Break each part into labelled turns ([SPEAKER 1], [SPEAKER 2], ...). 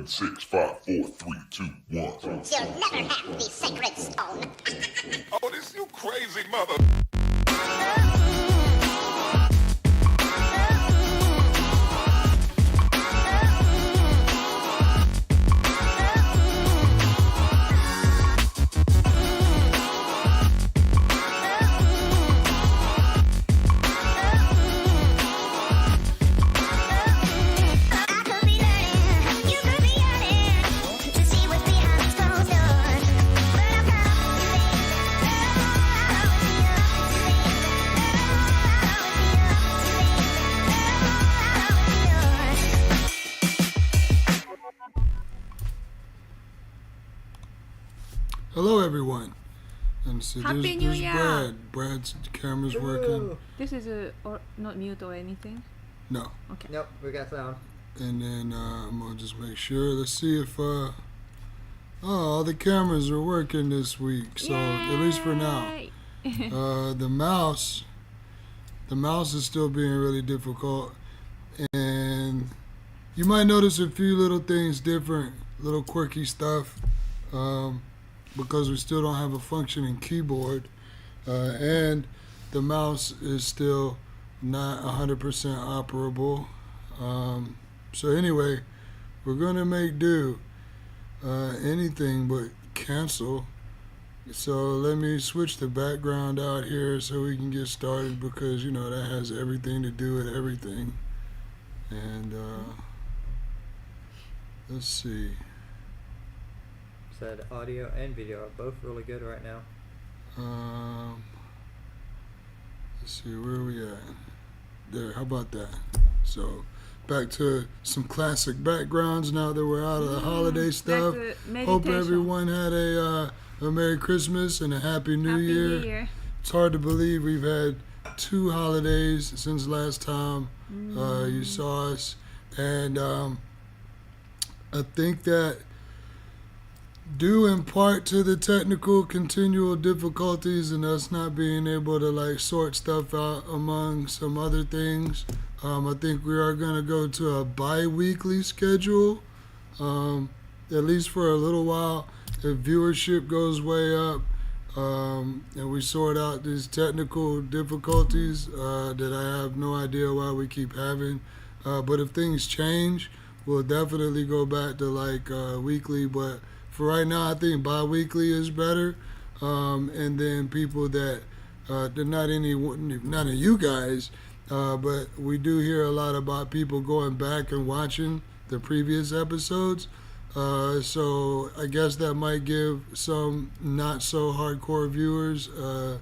[SPEAKER 1] 6, 5, 4, 3, 2, 1.
[SPEAKER 2] You'll never have the sacred stone.
[SPEAKER 1] Oh, this you crazy mother.
[SPEAKER 3] Hello, everyone. And so
[SPEAKER 4] Happy New
[SPEAKER 3] there's
[SPEAKER 4] Year.
[SPEAKER 3] Brad. Brad's camera's working.
[SPEAKER 4] This is not mute or anything.
[SPEAKER 3] No.
[SPEAKER 4] Okay.
[SPEAKER 5] Nope, we got sound.
[SPEAKER 3] And then I'm gonna just make sure. Let's see if all the cameras are working this week. So at least for now.
[SPEAKER 4] Yay!
[SPEAKER 3] The mouse is still being really difficult, and you might notice a few little things different, little quirky stuff. Because we still don't have a functioning keyboard, and the mouse is still not 100% operable. So anyway, we're gonna make do. Anything but cancel. So let me switch the background out here so we can get started, because you know that has everything to do with everything. And let's see.
[SPEAKER 5] Said audio and video are both really good right now.
[SPEAKER 3] Let's see, where are we at? There, how about that? So, back to some classic backgrounds now that we're out of the holiday stuff. Hope everyone had a Merry Christmas and a Happy New Year. It's hard to believe we've had 2 holidays since last time you saw us. And I think that due in part to the technical continual difficulties and us not being able to like sort stuff out among some other things, I think we are going to go to a bi-weekly schedule, at least for a little while. If viewership goes way up and we sort out these technical difficulties that I have no idea why we keep having, but if things change, we'll definitely go back to like weekly. But for right now, I think bi-weekly is better. And then people that, none of you guys, but we do hear a lot about people going back and watching the previous episodes. So I guess that might give some not so hardcore viewers a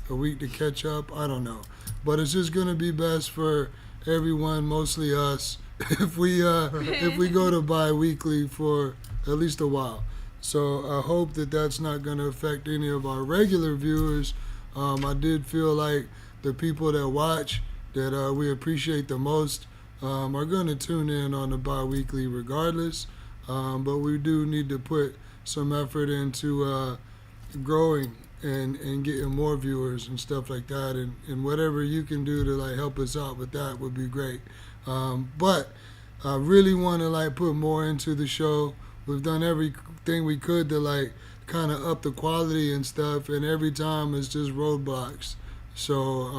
[SPEAKER 3] week to catch up. I don't know. But it's just going to be best for everyone, mostly us, if we go to bi-weekly for at least a while. So I hope that that's not going to affect any of our regular viewers. I did feel like the people that watch, that we appreciate the most, are going to tune in on the bi-weekly regardless. But we do need to put some effort into growing and getting more viewers and stuff like that. And whatever you can do to like help us out with that would be great. But I really want to like put more into the show. We've done everything we could to like kind of up the quality and stuff, and every time it's just roadblocks. So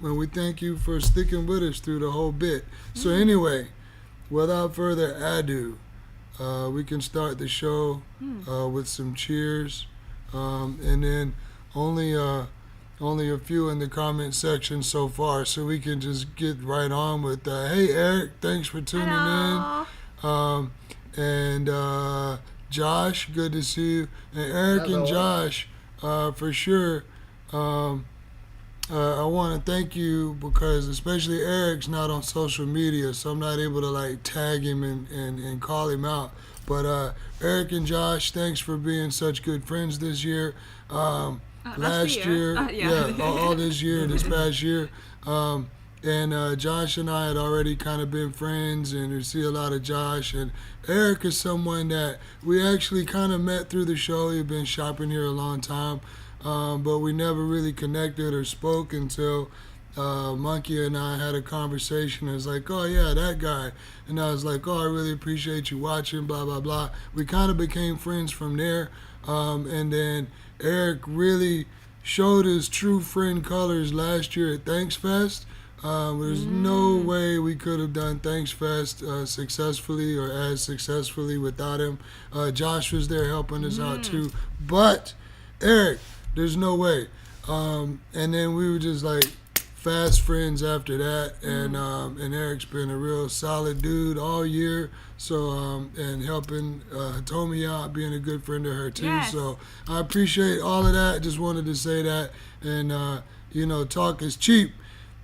[SPEAKER 3] and we thank you for sticking with us through the whole bit. So anyway, without further ado, we can start the show with some cheers, and then only a few in the comment section so far, so we can just get right on with hey Eric, thanks for tuning in. And Josh, good to see you. And Eric and Josh, for sure, I want to thank you, because especially Eric's not on social media, so I'm not able to like tag him and call him out. But Eric and Josh, thanks for being such good friends this year. Last year, all this year, this past year. And Josh and I had already kind of been friends, and we see a lot of Josh. And Eric is someone that we actually kind of met through the show. He'd been shopping here a long time, but we never really connected or spoke until Monkey and I had a conversation. It's like, oh yeah, that guy. And I was like, oh, I really appreciate you watching, blah, blah, blah. We kind of became friends from there. And then Eric really showed his true friend colors last year at Thanks Fest. There's no way we could have done Thanks Fest successfully or as successfully without him. Josh was there helping us out too. But Eric, there's no way. And then we were just like fast friends after that. And Eric's been a real solid dude all year. So, and helping Hitomi out, being a good friend to her too.
[SPEAKER 4] Yes.
[SPEAKER 3] So I appreciate all of that. Just wanted to say that. And, talk is cheap.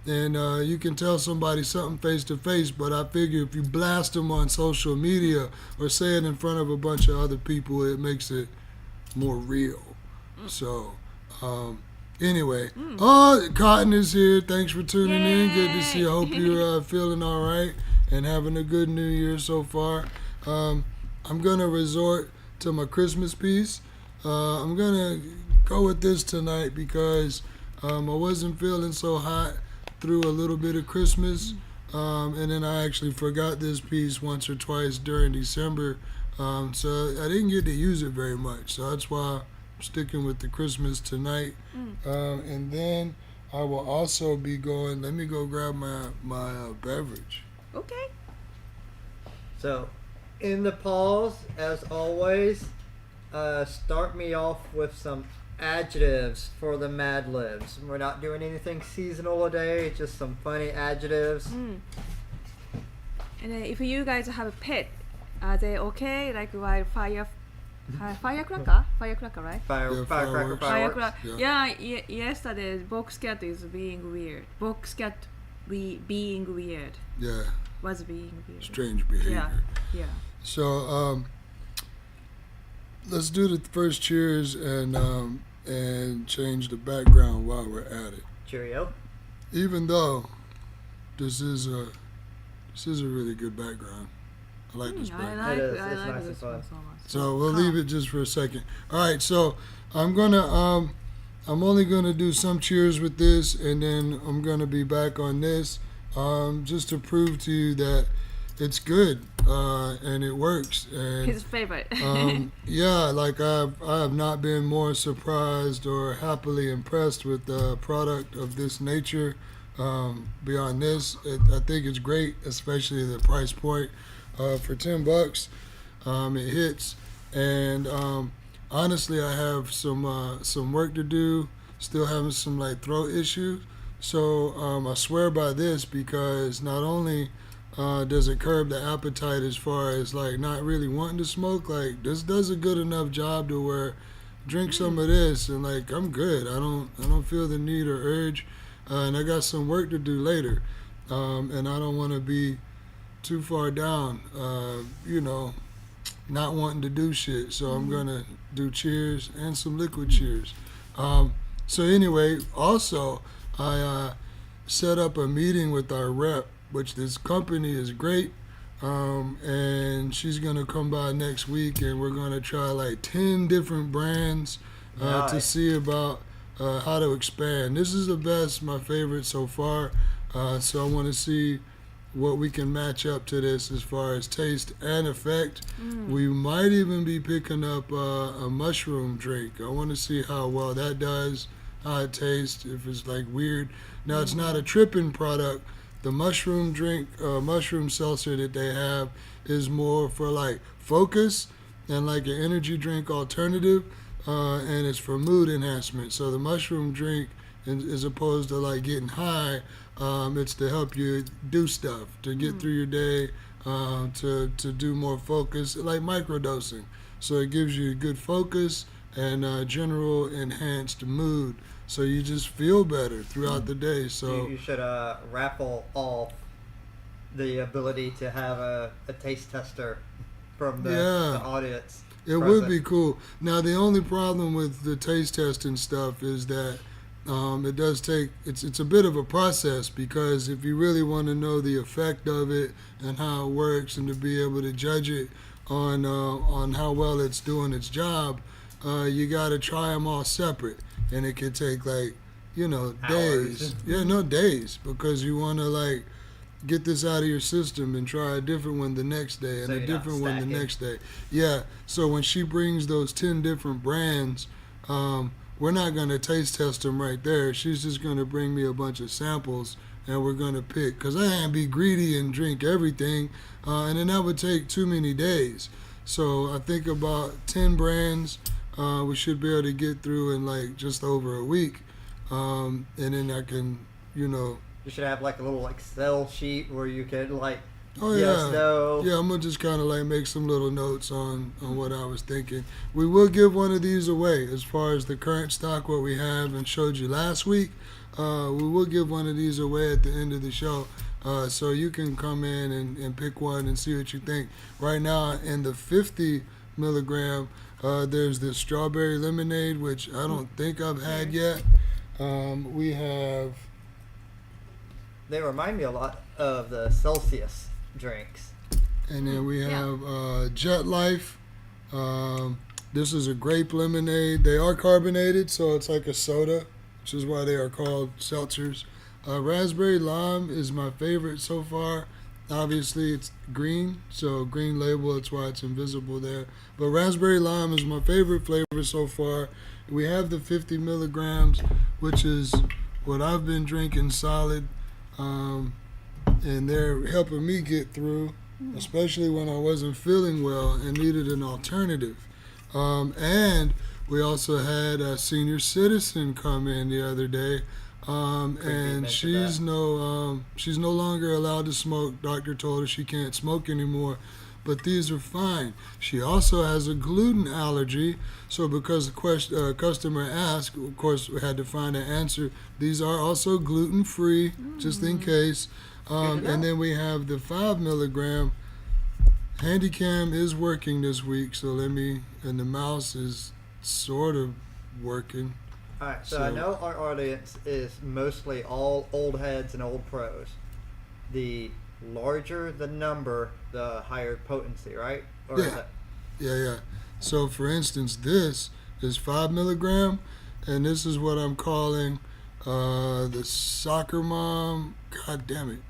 [SPEAKER 3] And you can tell somebody something face to face, but I figure if you blast them on social media or say it in front of a bunch of other people, it makes it more real. So, anyway, Cotton is here. Thanks for tuning in. Good to see you. I hope you're feeling all right and having a good New Year so far. I'm going to resort to my Christmas piece. I'm going to go with this tonight because I wasn't feeling so hot through a little bit of Christmas, and then I actually forgot this piece once or twice during December, so I didn't get to use it very much, so that's why I'm sticking with the Christmas tonight. And then I will also be going, let me go grab my beverage.
[SPEAKER 4] Okay.
[SPEAKER 5] So, in the pause, as always, start me off with some adjectives for the Mad Libs. We're not doing anything seasonal today, just some funny adjectives.
[SPEAKER 4] And then if you guys have a pet, are they okay? Like while firecracker, right?
[SPEAKER 5] Firecracker
[SPEAKER 3] fireworks.
[SPEAKER 5] fireworks.
[SPEAKER 4] Yeah. Yesterday box cat is being weird. Box cat being weird.
[SPEAKER 3] Yeah,
[SPEAKER 4] Was being weird.
[SPEAKER 3] strange behavior.
[SPEAKER 4] Yeah.
[SPEAKER 3] So let's do the first cheers and change the background while we're at it.
[SPEAKER 5] Cheerio.
[SPEAKER 3] Even though this is a really good background. I like this background.
[SPEAKER 4] I
[SPEAKER 5] It is.
[SPEAKER 4] like
[SPEAKER 5] It's nice and
[SPEAKER 4] this
[SPEAKER 5] fun.
[SPEAKER 4] one so much.
[SPEAKER 3] So we'll leave it just for a second. All right, so I'm only gonna do some cheers with this, and then I'm gonna be back on this, just to prove to you that it's good and it works. And
[SPEAKER 4] His favorite.
[SPEAKER 3] yeah, like I have not been more surprised or happily impressed with the product of this nature. Beyond this, I think it's great, especially the price point. For $10, it hits, and honestly, I have some work to do. Still having some like throat issues, so I swear by this because not only does it curb the appetite as far as like not really wanting to smoke, like this does a good enough job to where drink some of this and like I'm good. I don't feel the need or urge, and I got some work to do later, and I don't want to be too far down, not wanting to do shit. So I'm gonna do cheers and some liquid cheers. So anyway, also I set up a meeting with our rep, which this company is great, and she's gonna come by next week, and we're gonna try like 10 different brands to
[SPEAKER 5] Nice.
[SPEAKER 3] see about how to expand. This is the best, my favorite so far. So I want to see what we can match up to this as far as taste and effect. We might even be picking up a mushroom drink. I want to see how well that does, how it tastes, if it's like weird. Now it's not a tripping product. The mushroom drink, mushroom seltzer that they have is more for like focus and like an energy drink alternative, and it's for mood enhancement. So the mushroom drink, as opposed to like getting high, it's to help you do stuff, to get through your day, to do more focus, like microdosing. So it gives you good focus and general enhanced mood. So you just feel better throughout the day. So
[SPEAKER 5] You should raffle off the ability to have a taste tester from the audience.
[SPEAKER 3] it would be cool. Now the only problem with the taste testing stuff is that it does take, it's a bit of a process, because if you really want to know the effect of it and how it works and to be able to judge it on how well it's doing its job, you got to try them all separate, and it could take like days.
[SPEAKER 5] Hours.
[SPEAKER 3] Yeah, no, days, because you want to like get this out of your system and try a different one the next day and
[SPEAKER 5] So
[SPEAKER 3] a
[SPEAKER 5] you're not
[SPEAKER 3] different one the
[SPEAKER 5] stacking.
[SPEAKER 3] next day. Yeah. So when she brings those 10 different brands, we're not going to taste test them right there. She's just going to bring me a bunch of samples and we're going to pick, because I can't be greedy and drink everything, and then that would take too many days. So I think about 10 brands we should be able to get through in like just over a week, and then I can,
[SPEAKER 5] You should have like a little Excel sheet where you could like
[SPEAKER 3] oh
[SPEAKER 5] yes,
[SPEAKER 3] yeah,
[SPEAKER 5] no.
[SPEAKER 3] yeah. I'm gonna just kind of like make some little notes on what I was thinking. We will give one of these away as far as the current stock, what we have and showed you last week. We will give one of these away at the end of the show. So you can come in and pick one and see what you think. Right now in the 50 milligram, there's the strawberry lemonade, which I don't think I've had yet. We have,
[SPEAKER 5] They remind me a lot of the Celsius drinks.
[SPEAKER 3] and then we have Jet Life. This is a grape lemonade. They are carbonated, so it's like a soda, which is why they are called seltzers. Raspberry lime is my favorite so far. Obviously, it's green, so green label, that's why it's invisible there. But raspberry lime is my favorite flavor so far. We have the 50 milligrams, which is what I've been drinking solid, and they're helping me get through, especially when I wasn't feeling well and needed an alternative. And we also had a senior citizen come in the other day. And she's no longer allowed to smoke. Doctor told her she can't smoke anymore, but these are fine. She also has a gluten allergy, so because the customer asked, of course we had to find an answer. These are also gluten free, just in case. And then we have the 5 milligram. Handycam is working this week, so and the mouse is sort of working.
[SPEAKER 5] Alright, so I know our audience is mostly all old heads and old pros. The larger the number, the higher potency, right? Or is
[SPEAKER 3] Yeah.
[SPEAKER 5] that,
[SPEAKER 3] Yeah. So, for instance, this is 5 milligram, and this is what I'm calling the soccer mom. God damn it.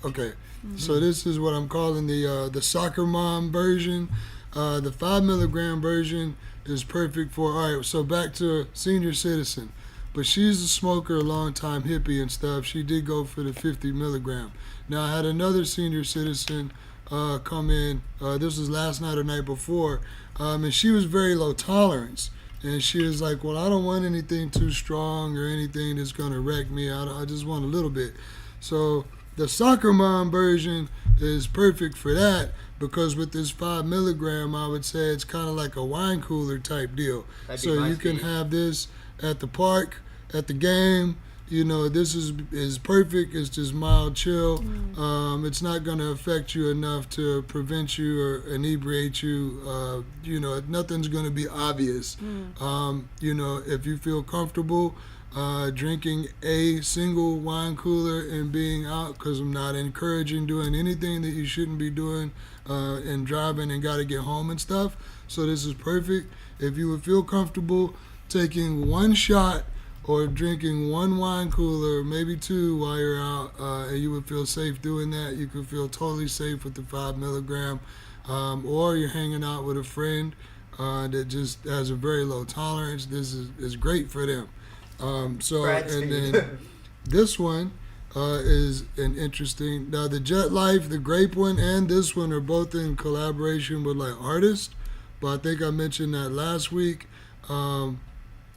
[SPEAKER 3] Okay, so this is what I'm calling the soccer mom version. The 5 milligram version is perfect for, all right, so back to senior citizen. But she's a smoker, a long time hippie and stuff. She did go for the 50 milligram. Now, I had another senior citizen come in. This was last night or night before. And she was very low tolerance. And she was like, well, I don't want anything too strong or anything that's going to wreck me. I just want a little bit. So the soccer mom version is perfect for that, because with this 5 milligram, I would say it's kind of like a wine cooler type deal.
[SPEAKER 5] That'd be
[SPEAKER 3] So
[SPEAKER 5] my
[SPEAKER 3] you can
[SPEAKER 5] speed.
[SPEAKER 3] have this at the park, at the game. This is perfect. It's just mild chill. It's not going to affect you enough to prevent you or inebriate you. Nothing's going to be obvious. If you feel comfortable drinking a single wine cooler and being out, because I'm not encouraging doing anything that you shouldn't be doing and driving and got to get home and stuff. So this is perfect. If you would feel comfortable taking one shot or drinking one wine cooler, maybe two while you're out, and you would feel safe doing that, you could feel totally safe with the 5 milligram. Or you're hanging out with a friend that just has a very low tolerance. This is great for them.
[SPEAKER 5] Brad's
[SPEAKER 3] And
[SPEAKER 5] speed.
[SPEAKER 3] then this one is an interesting. Now the Jet Life, the grape one, and this one are both in collaboration with like artists. But I think I mentioned that last week.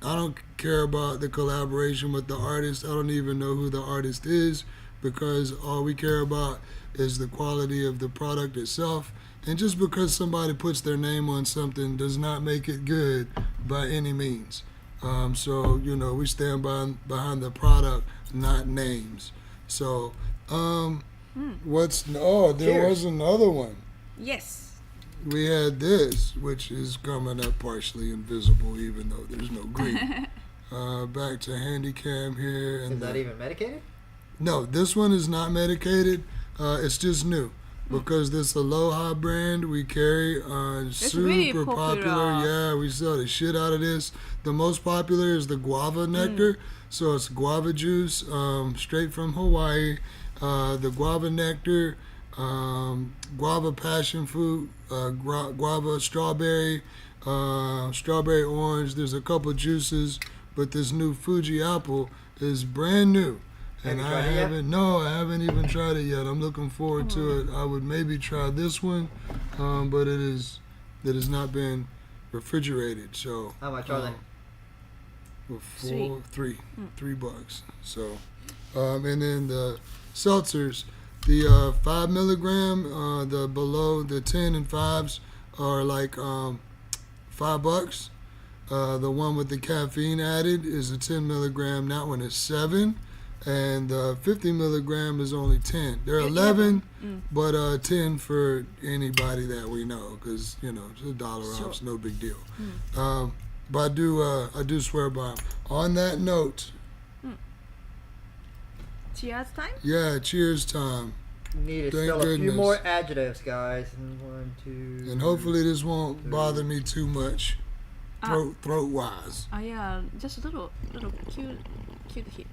[SPEAKER 3] I don't care about the collaboration with the artist. I don't even know who the artist is, because all we care about is the quality of the product itself. And just because somebody puts their name on something does not make it good by any means. We stand behind the product, not names. So, there
[SPEAKER 5] Cheers.
[SPEAKER 3] was another one.
[SPEAKER 4] Yes.
[SPEAKER 3] We had this, which is coming up partially invisible, even though there's no green. Back to Handycam here.
[SPEAKER 5] Is that even medicated?
[SPEAKER 3] No, this one is not medicated. It's just new. because this Aloha brand we carry super
[SPEAKER 4] really
[SPEAKER 3] popular.
[SPEAKER 4] popular.
[SPEAKER 3] Yeah, we sell the shit out of this. The most popular is the guava nectar. So it's guava juice straight from Hawaii. The guava nectar, guava passion fruit, guava strawberry, strawberry orange. There's a couple juices, but this new Fuji apple is brand new.
[SPEAKER 5] Have
[SPEAKER 3] And
[SPEAKER 5] you
[SPEAKER 3] I
[SPEAKER 5] tried it yet?
[SPEAKER 3] haven't even tried it yet. I'm looking forward to it. I would maybe try this one, but it has not been refrigerated. So
[SPEAKER 5] How much are they?
[SPEAKER 3] $3 So, and then the seltzers, the 5 milligram, the below the 10 and 5s are like $5. The one with the caffeine added is a 10 milligram. That one is 7. And 50 milligram is only 10. They're 11, but 10 for anybody that we know, because it's $1 off, it's no big deal. But I do swear by 'em. On that note,
[SPEAKER 4] Cheers time.
[SPEAKER 3] yeah, cheers time,
[SPEAKER 5] Need
[SPEAKER 3] Thank
[SPEAKER 5] still a few
[SPEAKER 3] goodness.
[SPEAKER 5] more adjectives, guys. And 1, 2.
[SPEAKER 3] and hopefully this won't bother me too much, throat wise.
[SPEAKER 4] Oh yeah, just a little cute hit.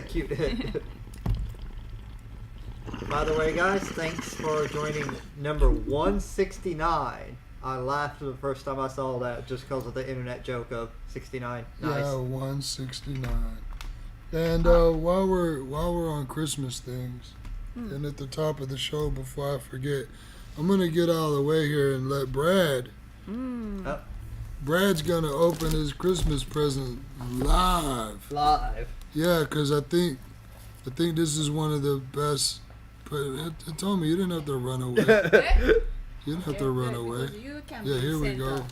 [SPEAKER 5] Cute. By the way, guys, thanks for joining number 169. I laughed the first time I saw that just because of the internet joke of 69. Nice.
[SPEAKER 3] Yeah, 169. And while we're on Christmas things, and at the top of the show, before I forget, I'm gonna get out of the way here and let Brad.
[SPEAKER 5] Oh,
[SPEAKER 3] Brad's gonna open his Christmas present live.
[SPEAKER 5] live.
[SPEAKER 3] Yeah, because I think this is one of the best. But it told me you didn't have to run away. You didn't have to run away. Yeah, here we go.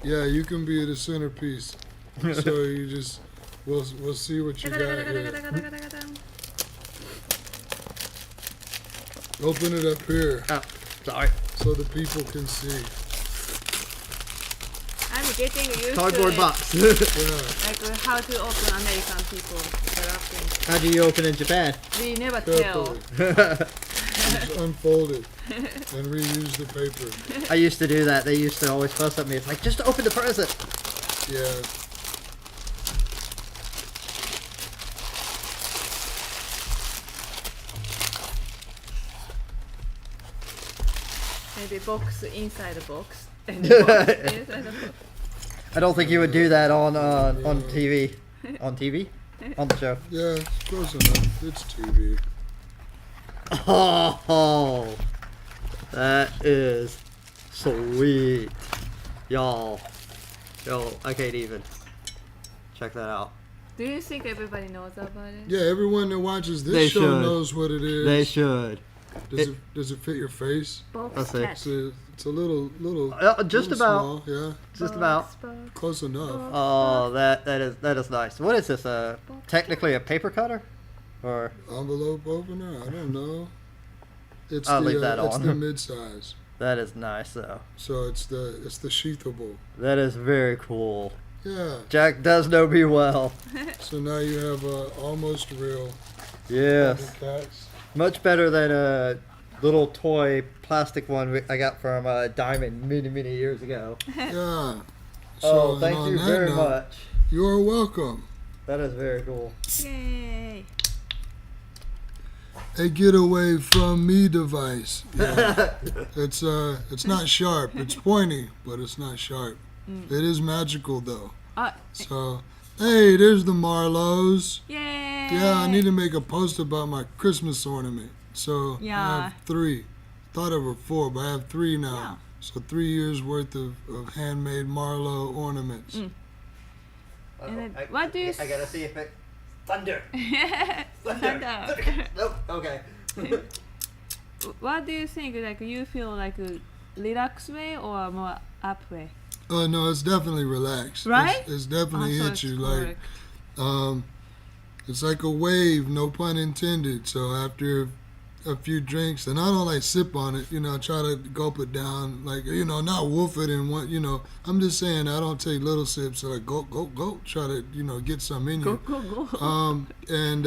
[SPEAKER 3] Yeah, you can be the centerpiece. So you just we'll see what you got here. Open it up here
[SPEAKER 5] Oh, sorry.
[SPEAKER 3] so the people can see.
[SPEAKER 4] I'm getting used
[SPEAKER 5] Cardboard
[SPEAKER 4] to
[SPEAKER 5] box.
[SPEAKER 3] Yeah.
[SPEAKER 4] like how to open American people. They're asking.
[SPEAKER 5] How do you open in Japan?
[SPEAKER 4] We never tell.
[SPEAKER 3] Carefully. Just unfold it and reuse the paper.
[SPEAKER 5] I used to do that. They used to always fuss at me. It's like, just open the present.
[SPEAKER 3] Yeah.
[SPEAKER 4] Maybe box inside the box. And the box inside the box.
[SPEAKER 5] I don't think you would do that on TV. On TV? On the show.
[SPEAKER 3] Yeah, it's close enough. It's TV.
[SPEAKER 5] Oh, that is sweet. Y'all, I can't even. Check that out.
[SPEAKER 4] Do you think everybody knows about it?
[SPEAKER 3] Yeah, everyone that watches this
[SPEAKER 5] They
[SPEAKER 3] show
[SPEAKER 5] should.
[SPEAKER 3] knows what it is.
[SPEAKER 5] They should.
[SPEAKER 3] Does it fit your face?
[SPEAKER 4] Box
[SPEAKER 5] Let's see.
[SPEAKER 4] cat.
[SPEAKER 3] It's a little
[SPEAKER 5] Just
[SPEAKER 3] little
[SPEAKER 5] about.
[SPEAKER 3] small, yeah,
[SPEAKER 5] Just about.
[SPEAKER 4] Box.
[SPEAKER 3] close enough.
[SPEAKER 5] Oh, that is nice. What is this? Technically a paper cutter, or
[SPEAKER 3] Envelope opener? I don't know. It's
[SPEAKER 5] I'll
[SPEAKER 3] the
[SPEAKER 5] leave that
[SPEAKER 3] it's
[SPEAKER 5] on.
[SPEAKER 3] the mid-size,
[SPEAKER 5] that is nice though.
[SPEAKER 3] so it's the sheathable.
[SPEAKER 5] That is very cool.
[SPEAKER 3] Yeah.
[SPEAKER 5] Jack does know me well.
[SPEAKER 3] So now you have almost real
[SPEAKER 5] Yes,
[SPEAKER 3] cats.
[SPEAKER 5] much better than a little toy plastic one I got from Diamond many years ago.
[SPEAKER 3] Yeah.
[SPEAKER 5] Oh,
[SPEAKER 3] and
[SPEAKER 5] thank
[SPEAKER 3] on
[SPEAKER 5] you
[SPEAKER 3] that
[SPEAKER 5] very
[SPEAKER 3] note,
[SPEAKER 5] much.
[SPEAKER 3] You're welcome.
[SPEAKER 5] That is very cool.
[SPEAKER 4] Yay!
[SPEAKER 3] A get away from me device. Yeah. It's not sharp. It's pointy, but it's not sharp. It is magical though. So, hey, there's the Marlows.
[SPEAKER 4] Yay!
[SPEAKER 3] Yeah, I need to make a post about my Christmas ornament. So I
[SPEAKER 4] Yeah.
[SPEAKER 3] have 3. Thought there were 4, but I have 3 now.
[SPEAKER 4] Yeah.
[SPEAKER 3] So 3 years worth of handmade Marlowe ornaments.
[SPEAKER 4] And then, what do you
[SPEAKER 5] I gotta see if it. Thunder.
[SPEAKER 4] Thunder.
[SPEAKER 5] Nope. Okay.
[SPEAKER 4] What do you think? Like you feel like a relaxed way or more up way?
[SPEAKER 3] Oh no, it's definitely relaxed.
[SPEAKER 4] Right?
[SPEAKER 3] It's definitely
[SPEAKER 4] Also,
[SPEAKER 3] hit
[SPEAKER 4] it's
[SPEAKER 3] you like
[SPEAKER 4] correct.
[SPEAKER 3] it's like a wave, no pun intended. So after a few drinks, and I don't like sip on it, I try to gulp it down, like, not wolf it in one, I'm just saying I don't take little sips, so like go, try to, get some in you.
[SPEAKER 4] Go.
[SPEAKER 3] And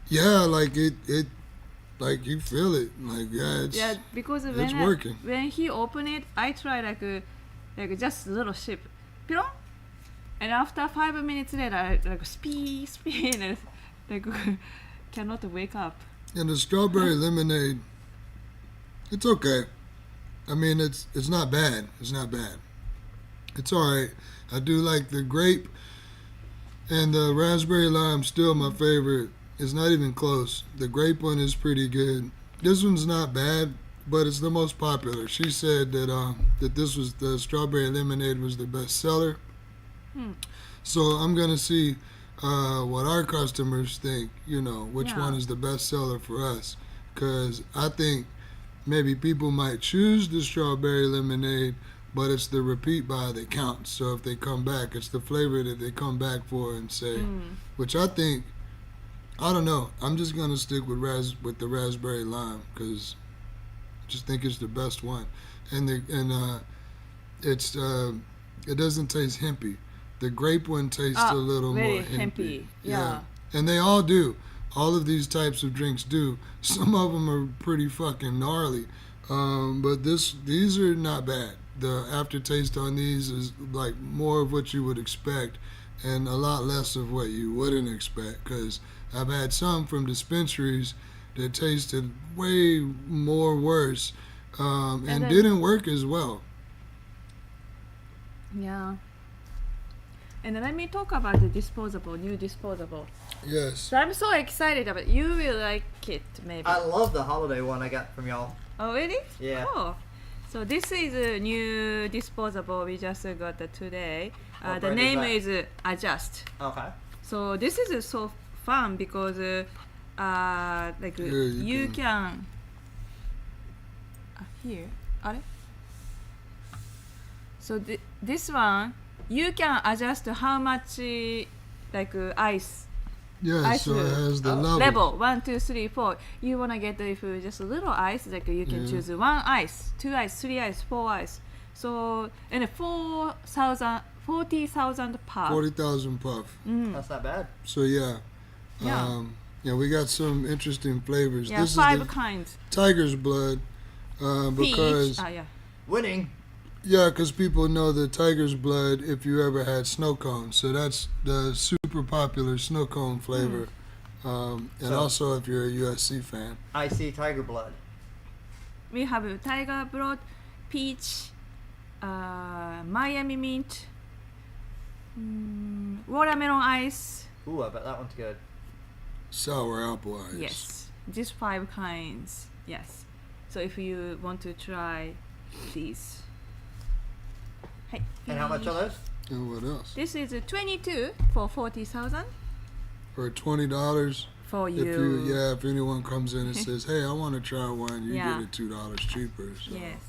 [SPEAKER 3] yeah, like it like you feel it. Like it's
[SPEAKER 4] Yeah, because
[SPEAKER 3] it's working.
[SPEAKER 4] when he opened it, I tried like just a little sip, pilon, and after 5 minutes later, I like speed, and like cannot wake up.
[SPEAKER 3] And the strawberry lemonade, it's okay. I mean, it's not bad. It's not bad. It's all right. I do like the grape and the raspberry lime. Still my favorite. It's not even close. The grape one is pretty good. This one's not bad, but it's the most popular. She said that that this was the strawberry lemonade was the best seller. So I'm gonna see what our customers think. You know, which
[SPEAKER 4] Yeah.
[SPEAKER 3] one is the best seller for us? Because I think maybe people might choose the strawberry lemonade, but it's the repeat buy that counts. So if they come back, it's the flavor that they come back for and say, which I think, I don't know. I'm just gonna stick with the raspberry lime because I just think it's the best one, and it's it doesn't taste hempy. The grape one tastes a little
[SPEAKER 4] very
[SPEAKER 3] more hempy.
[SPEAKER 4] hempy. Yeah.
[SPEAKER 3] And they all do. All of these types of drinks do. Some of them are pretty fucking gnarly, but these are not bad. The aftertaste on these is like more of what you would expect, and a lot less of what you wouldn't expect. Because I've had some from dispensaries that tasted way more worse, and
[SPEAKER 4] then-
[SPEAKER 3] didn't work as well.
[SPEAKER 4] Yeah. And let me talk about the new disposable.
[SPEAKER 3] Yes.
[SPEAKER 4] So I'm so excited about it. You will like it, maybe.
[SPEAKER 5] I love the holiday one I got from y'all.
[SPEAKER 4] Oh, really?
[SPEAKER 5] Yeah.
[SPEAKER 4] Oh. So this is a new disposable we just got today.
[SPEAKER 5] What
[SPEAKER 4] The
[SPEAKER 5] brand
[SPEAKER 4] name
[SPEAKER 5] is
[SPEAKER 4] is Adjust.
[SPEAKER 5] Okay.
[SPEAKER 4] So this is so fun because like
[SPEAKER 3] Here you
[SPEAKER 4] you can here. Are? So this one you can adjust how much like ice
[SPEAKER 3] Yeah,
[SPEAKER 4] Ice
[SPEAKER 3] so it
[SPEAKER 4] level.
[SPEAKER 3] has the
[SPEAKER 4] level 1, 2, 3, 4. You wanna get if just a little ice, like you can
[SPEAKER 3] Yeah.
[SPEAKER 4] choose 1 ice, 2 ice, 3 ice, 4 ice. So and 40,000 puff.
[SPEAKER 3] 40,000 puff.
[SPEAKER 5] That's not bad.
[SPEAKER 3] So yeah.
[SPEAKER 4] Yeah.
[SPEAKER 3] Yeah, we got some interesting flavors.
[SPEAKER 4] Yeah,
[SPEAKER 3] This
[SPEAKER 4] 5
[SPEAKER 3] is the
[SPEAKER 4] kinds.
[SPEAKER 3] tiger's blood because
[SPEAKER 4] Peach. Yeah.
[SPEAKER 5] Winning.
[SPEAKER 3] because people know the tiger's blood if you ever had snow cone. So that's the super popular snow cone flavor. And
[SPEAKER 5] So-
[SPEAKER 3] also if you're a USC fan.
[SPEAKER 5] I see tiger blood.
[SPEAKER 4] We have tiger blood, peach, Miami mint, watermelon ice.
[SPEAKER 5] Ooh, I bet that one's good.
[SPEAKER 3] Sour apple ice.
[SPEAKER 4] Yes, these 5 kinds. Yes. So if you want to try these. Hey,
[SPEAKER 5] And how much are those?
[SPEAKER 3] And what else?
[SPEAKER 4] This is 22 for 40,000
[SPEAKER 3] For $20.
[SPEAKER 4] for
[SPEAKER 3] If
[SPEAKER 4] you.
[SPEAKER 3] if anyone comes in and says, "Hey, I want to try one," you
[SPEAKER 4] Yeah.
[SPEAKER 3] get it $2 cheaper. So.
[SPEAKER 4] Yes.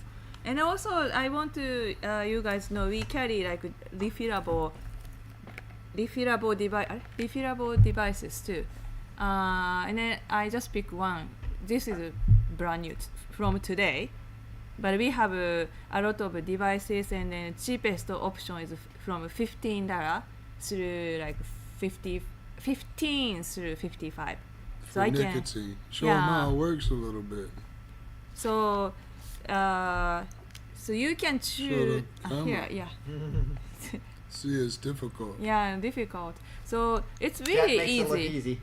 [SPEAKER 4] And also, I want to you guys know we carry like refillable devices too. And then I just pick one. This is brand new from today, but we have a lot of devices, and then cheapest option is from $15 through like 15 through 55.
[SPEAKER 3] For
[SPEAKER 4] So I can.
[SPEAKER 3] nicotine. Show them
[SPEAKER 4] Yeah.
[SPEAKER 3] how it works a little bit.
[SPEAKER 4] So, so you can choose
[SPEAKER 3] camera.
[SPEAKER 4] here. Yeah,
[SPEAKER 3] See, it's difficult.
[SPEAKER 4] yeah, difficult. So it's
[SPEAKER 5] Jack
[SPEAKER 4] really
[SPEAKER 5] makes it look
[SPEAKER 4] easy
[SPEAKER 5] easy.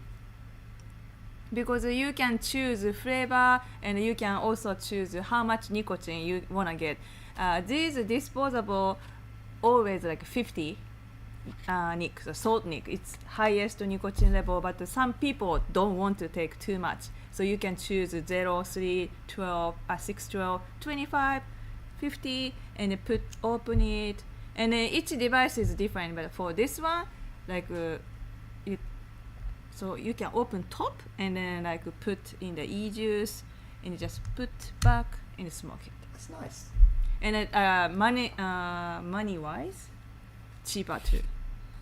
[SPEAKER 4] because you can choose flavor and you can also choose how much nicotine you wanna get. These disposable always like 50 nic, so salt nic. It's highest nicotine level, but some people don't want to take too much. So you can choose 0, 3, 12, 6, 12, 25, 50, and then open it. And then each device is different, but for this one, like so you can open top and then like put in the e-juice and you just put back and smoke it.
[SPEAKER 5] That's nice.
[SPEAKER 4] And money wise, cheaper too.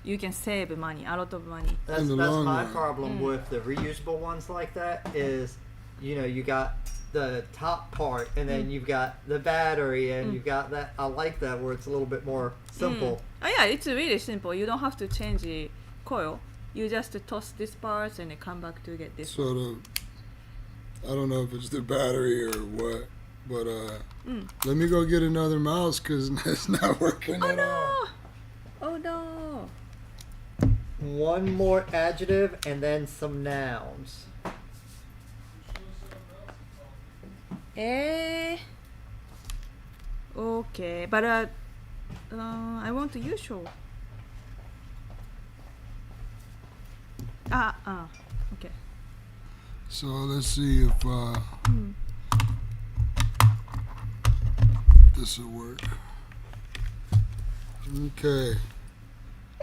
[SPEAKER 4] You can save money, a lot of money.
[SPEAKER 5] That's
[SPEAKER 3] In the long
[SPEAKER 5] my
[SPEAKER 3] run.
[SPEAKER 5] problem with the reusable ones like that is, you got the top part and then you've got the battery and you've got that. I like that where it's a little bit more simple.
[SPEAKER 4] Oh yeah, it's really simple. You don't have to change the coil. You just toss this part and then come back to get this.
[SPEAKER 3] So I don't know if it's the battery or what, but let me go get another mouse because it's not working
[SPEAKER 4] Oh
[SPEAKER 3] at all.
[SPEAKER 4] no! Oh no!
[SPEAKER 5] One more adjective and then some nouns.
[SPEAKER 4] Okay, but I want to use show. Okay.
[SPEAKER 3] So let's see if this will work. Okay.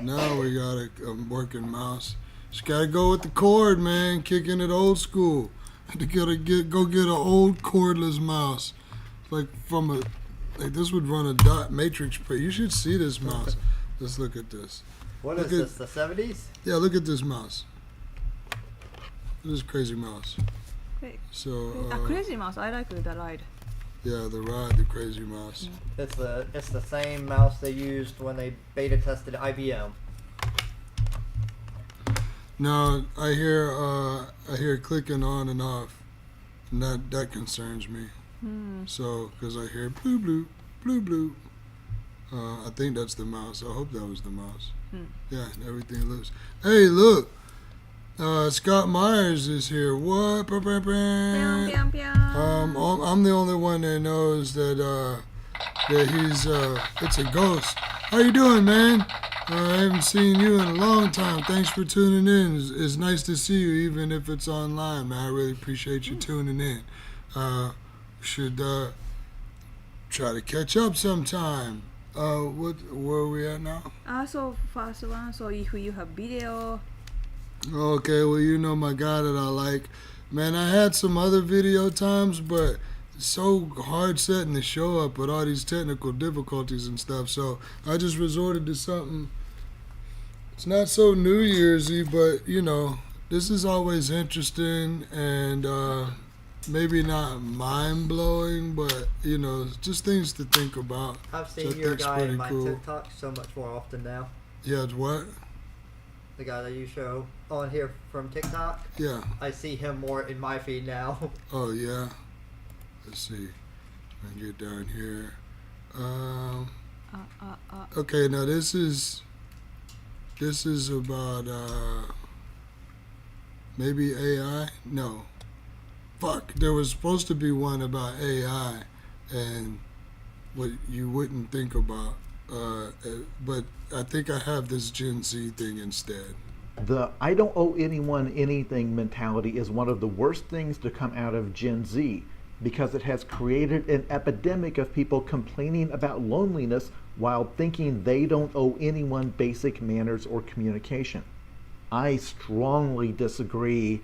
[SPEAKER 3] Now we got a working mouse. Just gotta go with the cord, man. Kicking it old school. You gotta go get an old cordless mouse. Like this would run a dot matrix. You should see this mouse. Let's look at this.
[SPEAKER 5] What
[SPEAKER 3] Look
[SPEAKER 5] is this, the 70s?
[SPEAKER 3] Yeah, look at this mouse. This is crazy mouse.
[SPEAKER 4] Wait.
[SPEAKER 3] So
[SPEAKER 4] Crazy Mouse, I like the ride.
[SPEAKER 3] yeah, the crazy mouse.
[SPEAKER 5] It's the same mouse they used when they beta tested IBM.
[SPEAKER 3] Now I hear clicking on and off, and that concerns me. So because I hear blue blue blue blue. I think that's the mouse. I hope that was the mouse. Yeah, everything looks. Hey, look. Scott Myers is here. What? I'm the only one that knows that he's it's a ghost. How you doing, man? I haven't seen you in a long time. Thanks for tuning in. It's nice to see you, even if it's online, man. I really appreciate you tuning in. Should try to catch up sometime. Where are we at now?
[SPEAKER 4] So first one, so if you have video,
[SPEAKER 3] Okay, well, you know my guy that I like. Man, I had some other video times, but it's so hard setting the show up with all these technical difficulties and stuff. So I just resorted to something. It's not so New Year's-y, but, you know, this is always interesting and maybe not mind-blowing, but, you know, just things to think about.
[SPEAKER 5] I've
[SPEAKER 3] So
[SPEAKER 5] seen your
[SPEAKER 3] that's
[SPEAKER 5] guy
[SPEAKER 3] pretty
[SPEAKER 5] in my
[SPEAKER 3] cool.
[SPEAKER 5] TikTok so much more often now.
[SPEAKER 3] Yeah, it's what?
[SPEAKER 5] The guy that you show on here from TikTok.
[SPEAKER 3] Yeah.
[SPEAKER 5] I see him more in my feed now.
[SPEAKER 3] Oh, yeah. Let's see. I get down here. Okay, now this is about maybe AI. No, fuck. There was supposed to be one about AI and what you wouldn't think about. But I think I have this Gen Z thing instead.
[SPEAKER 6] The I don't owe anyone anything mentality is one of the worst things to come out of Gen Z because it has created an epidemic of people complaining about loneliness while thinking they don't owe anyone basic manners or communication. I strongly disagree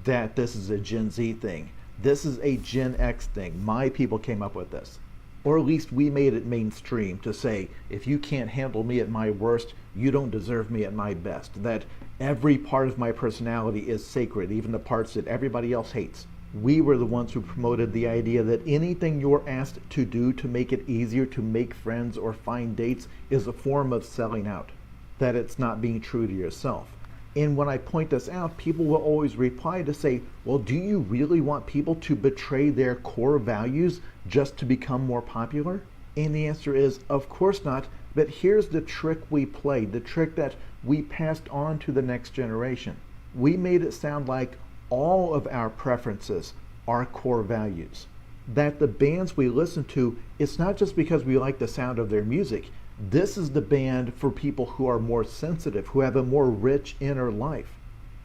[SPEAKER 6] that this is a Gen Z thing. This is a Gen X thing. My people came up with this. Or at least we made it mainstream to say, if you can't handle me at my worst, you don't deserve me at my best. That every part of my personality is sacred, even the parts that everybody else hates. We were the ones who promoted the idea that anything you're asked to do to make it easier to make friends or find dates is a form of selling out. That it's not being true to yourself. And when I point this out, people will always reply to say, well, do you really want people to betray their core values just to become more popular? And the answer is, of course not. But here's the trick we played, the trick that we passed on to the next generation. We made it sound like all of our preferences are core values. That the bands we listen to, it's not just because we like the sound of their music. This is the band for people who are more sensitive, who have a more rich inner life.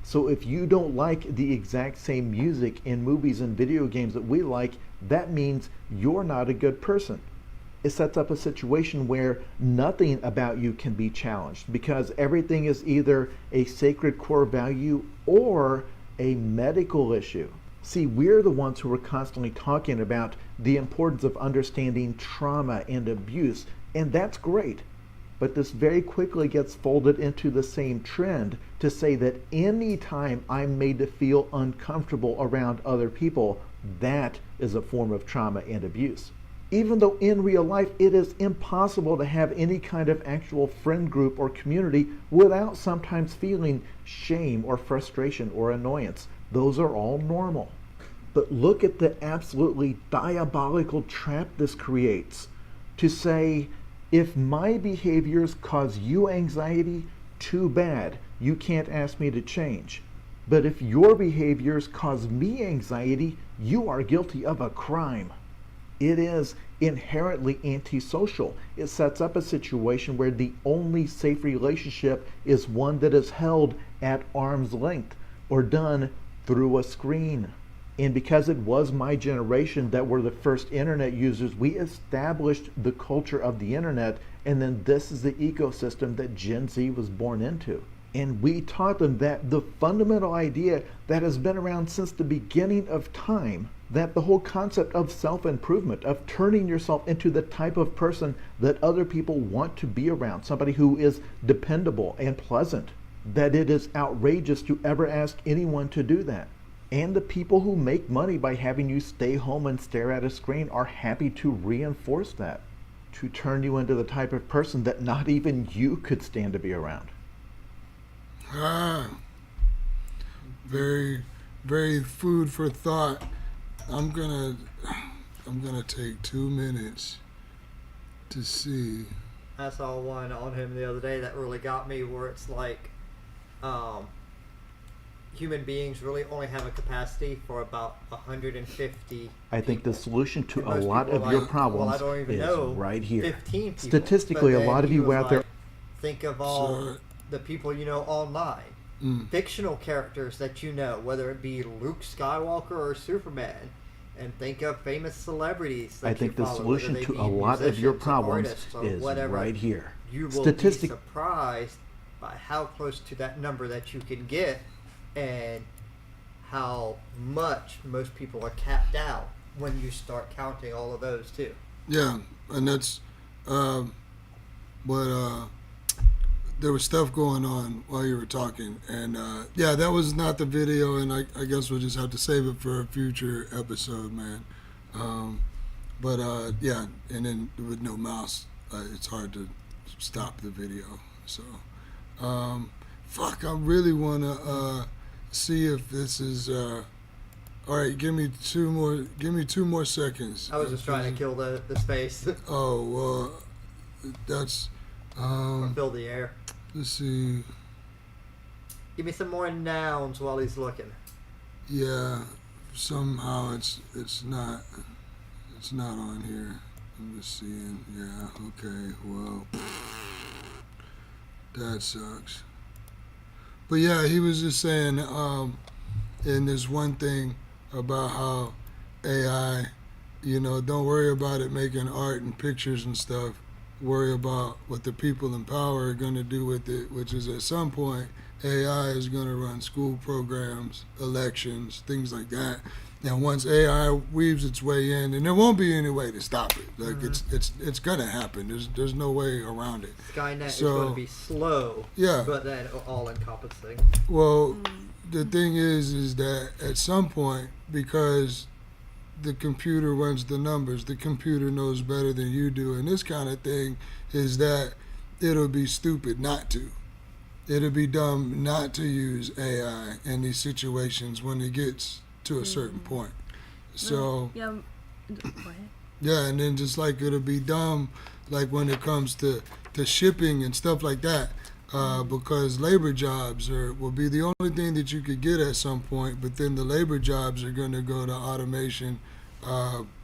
[SPEAKER 6] So if you don't like the exact same music in movies and video games that we like, that means you're not a good person. It sets up a situation where nothing about you can be challenged because everything is either a sacred core value or a medical issue. See, we're the ones who are constantly talking about the importance of understanding trauma and abuse, and that's great. But this very quickly gets folded into the same trend to say that any time I'm made to feel uncomfortable around other people, that is a form of trauma and abuse. Even though in real life it is impossible to have any kind of actual friend group or community without sometimes feeling shame or frustration or annoyance. Those are all normal. But look at the absolutely diabolical trap this creates. To say, if my behaviors cause you anxiety, too bad. You can't ask me to change. But if your behaviors cause me anxiety, you are guilty of a crime. It is inherently antisocial. It sets up a situation where the only safe relationship is one that is held at arm's length or done through a screen. And because it was my generation that were the first internet users, we established the culture of the internet, and then this is the ecosystem that Gen Z was born into. And we taught them that the fundamental idea that has been around since the beginning of time, that the whole concept of self-improvement, of turning yourself into the type of person that other people want to be around, somebody who is dependable and pleasant, that it is outrageous to ever ask anyone to do that. And the people who make money by having you stay home and stare at a screen are happy to reinforce that, to turn you into the type of person that not even you could stand to be around.
[SPEAKER 3] Very, very food for thought. I'm gonna take 2 minutes to see.
[SPEAKER 5] I saw one on him the other day that really got me, where it's like, human beings really only have a capacity for about 150.
[SPEAKER 6] I think the solution to
[SPEAKER 5] And
[SPEAKER 6] a
[SPEAKER 5] most
[SPEAKER 6] lot
[SPEAKER 5] people
[SPEAKER 6] of
[SPEAKER 5] are
[SPEAKER 6] your
[SPEAKER 5] like,
[SPEAKER 6] problems
[SPEAKER 5] well, I don't even
[SPEAKER 6] is
[SPEAKER 5] know
[SPEAKER 6] right here.
[SPEAKER 5] 15 people.
[SPEAKER 6] Statistically,
[SPEAKER 5] But
[SPEAKER 6] a
[SPEAKER 5] then
[SPEAKER 6] lot of
[SPEAKER 5] he
[SPEAKER 6] you
[SPEAKER 5] was
[SPEAKER 6] out there.
[SPEAKER 5] like, think of all
[SPEAKER 3] So-
[SPEAKER 5] the people you know online. Fictional characters that you know, whether it be Luke Skywalker or Superman, and think of famous celebrities that
[SPEAKER 6] I think
[SPEAKER 5] you
[SPEAKER 6] the
[SPEAKER 5] follow,
[SPEAKER 6] solution
[SPEAKER 5] whether
[SPEAKER 6] to
[SPEAKER 5] they
[SPEAKER 6] a
[SPEAKER 5] be
[SPEAKER 6] lot of your
[SPEAKER 5] musicians or
[SPEAKER 6] problems
[SPEAKER 5] artists or
[SPEAKER 6] is
[SPEAKER 5] whatever.
[SPEAKER 6] right here.
[SPEAKER 5] You will
[SPEAKER 6] Statistic-
[SPEAKER 5] be surprised by how close to that number that you can get, and how much most people are capped out when you start counting all of those too.
[SPEAKER 3] Yeah, and that's but there was stuff going on while you were talking, and yeah, that was not the video, and I guess we'll just have to save it for a future episode, man. But yeah, and then with no mouse, it's hard to stop the video. So fuck, I really wanna see if this is all right. Give me two more seconds.
[SPEAKER 5] I was just trying to kill the space
[SPEAKER 3] Oh well, that's
[SPEAKER 5] or fill the air.
[SPEAKER 3] let's see.
[SPEAKER 5] Give me some more nouns while he's looking.
[SPEAKER 3] Yeah, somehow it's not on here. I'm just seeing. Yeah, okay. Well, that sucks. But yeah, he was just saying in this one thing about how AI, don't worry about it making art and pictures and stuff. Worry about what the people in power are going to do with it, which is at some point AI is going to run school programs, elections, things like that. And once AI weaves its way in, and there won't be any way to stop it. Like it's going to happen. There's no way around it.
[SPEAKER 5] Skynet is
[SPEAKER 3] So-
[SPEAKER 5] going to be slow,
[SPEAKER 3] Yeah.
[SPEAKER 5] but then all encompassing.
[SPEAKER 3] Well, the thing is that at some point, because the computer runs the numbers, the computer knows better than you do, and this kind of thing is that it'll be stupid not to. It'll be dumb not to use AI in these situations when it gets to a certain point. So
[SPEAKER 4] Yeah. Go ahead.
[SPEAKER 3] yeah, and then just like it'll be dumb, like when it comes to shipping and stuff like that, because labor jobs will be the only thing that you could get at some point. But then the labor jobs are going to go to automation,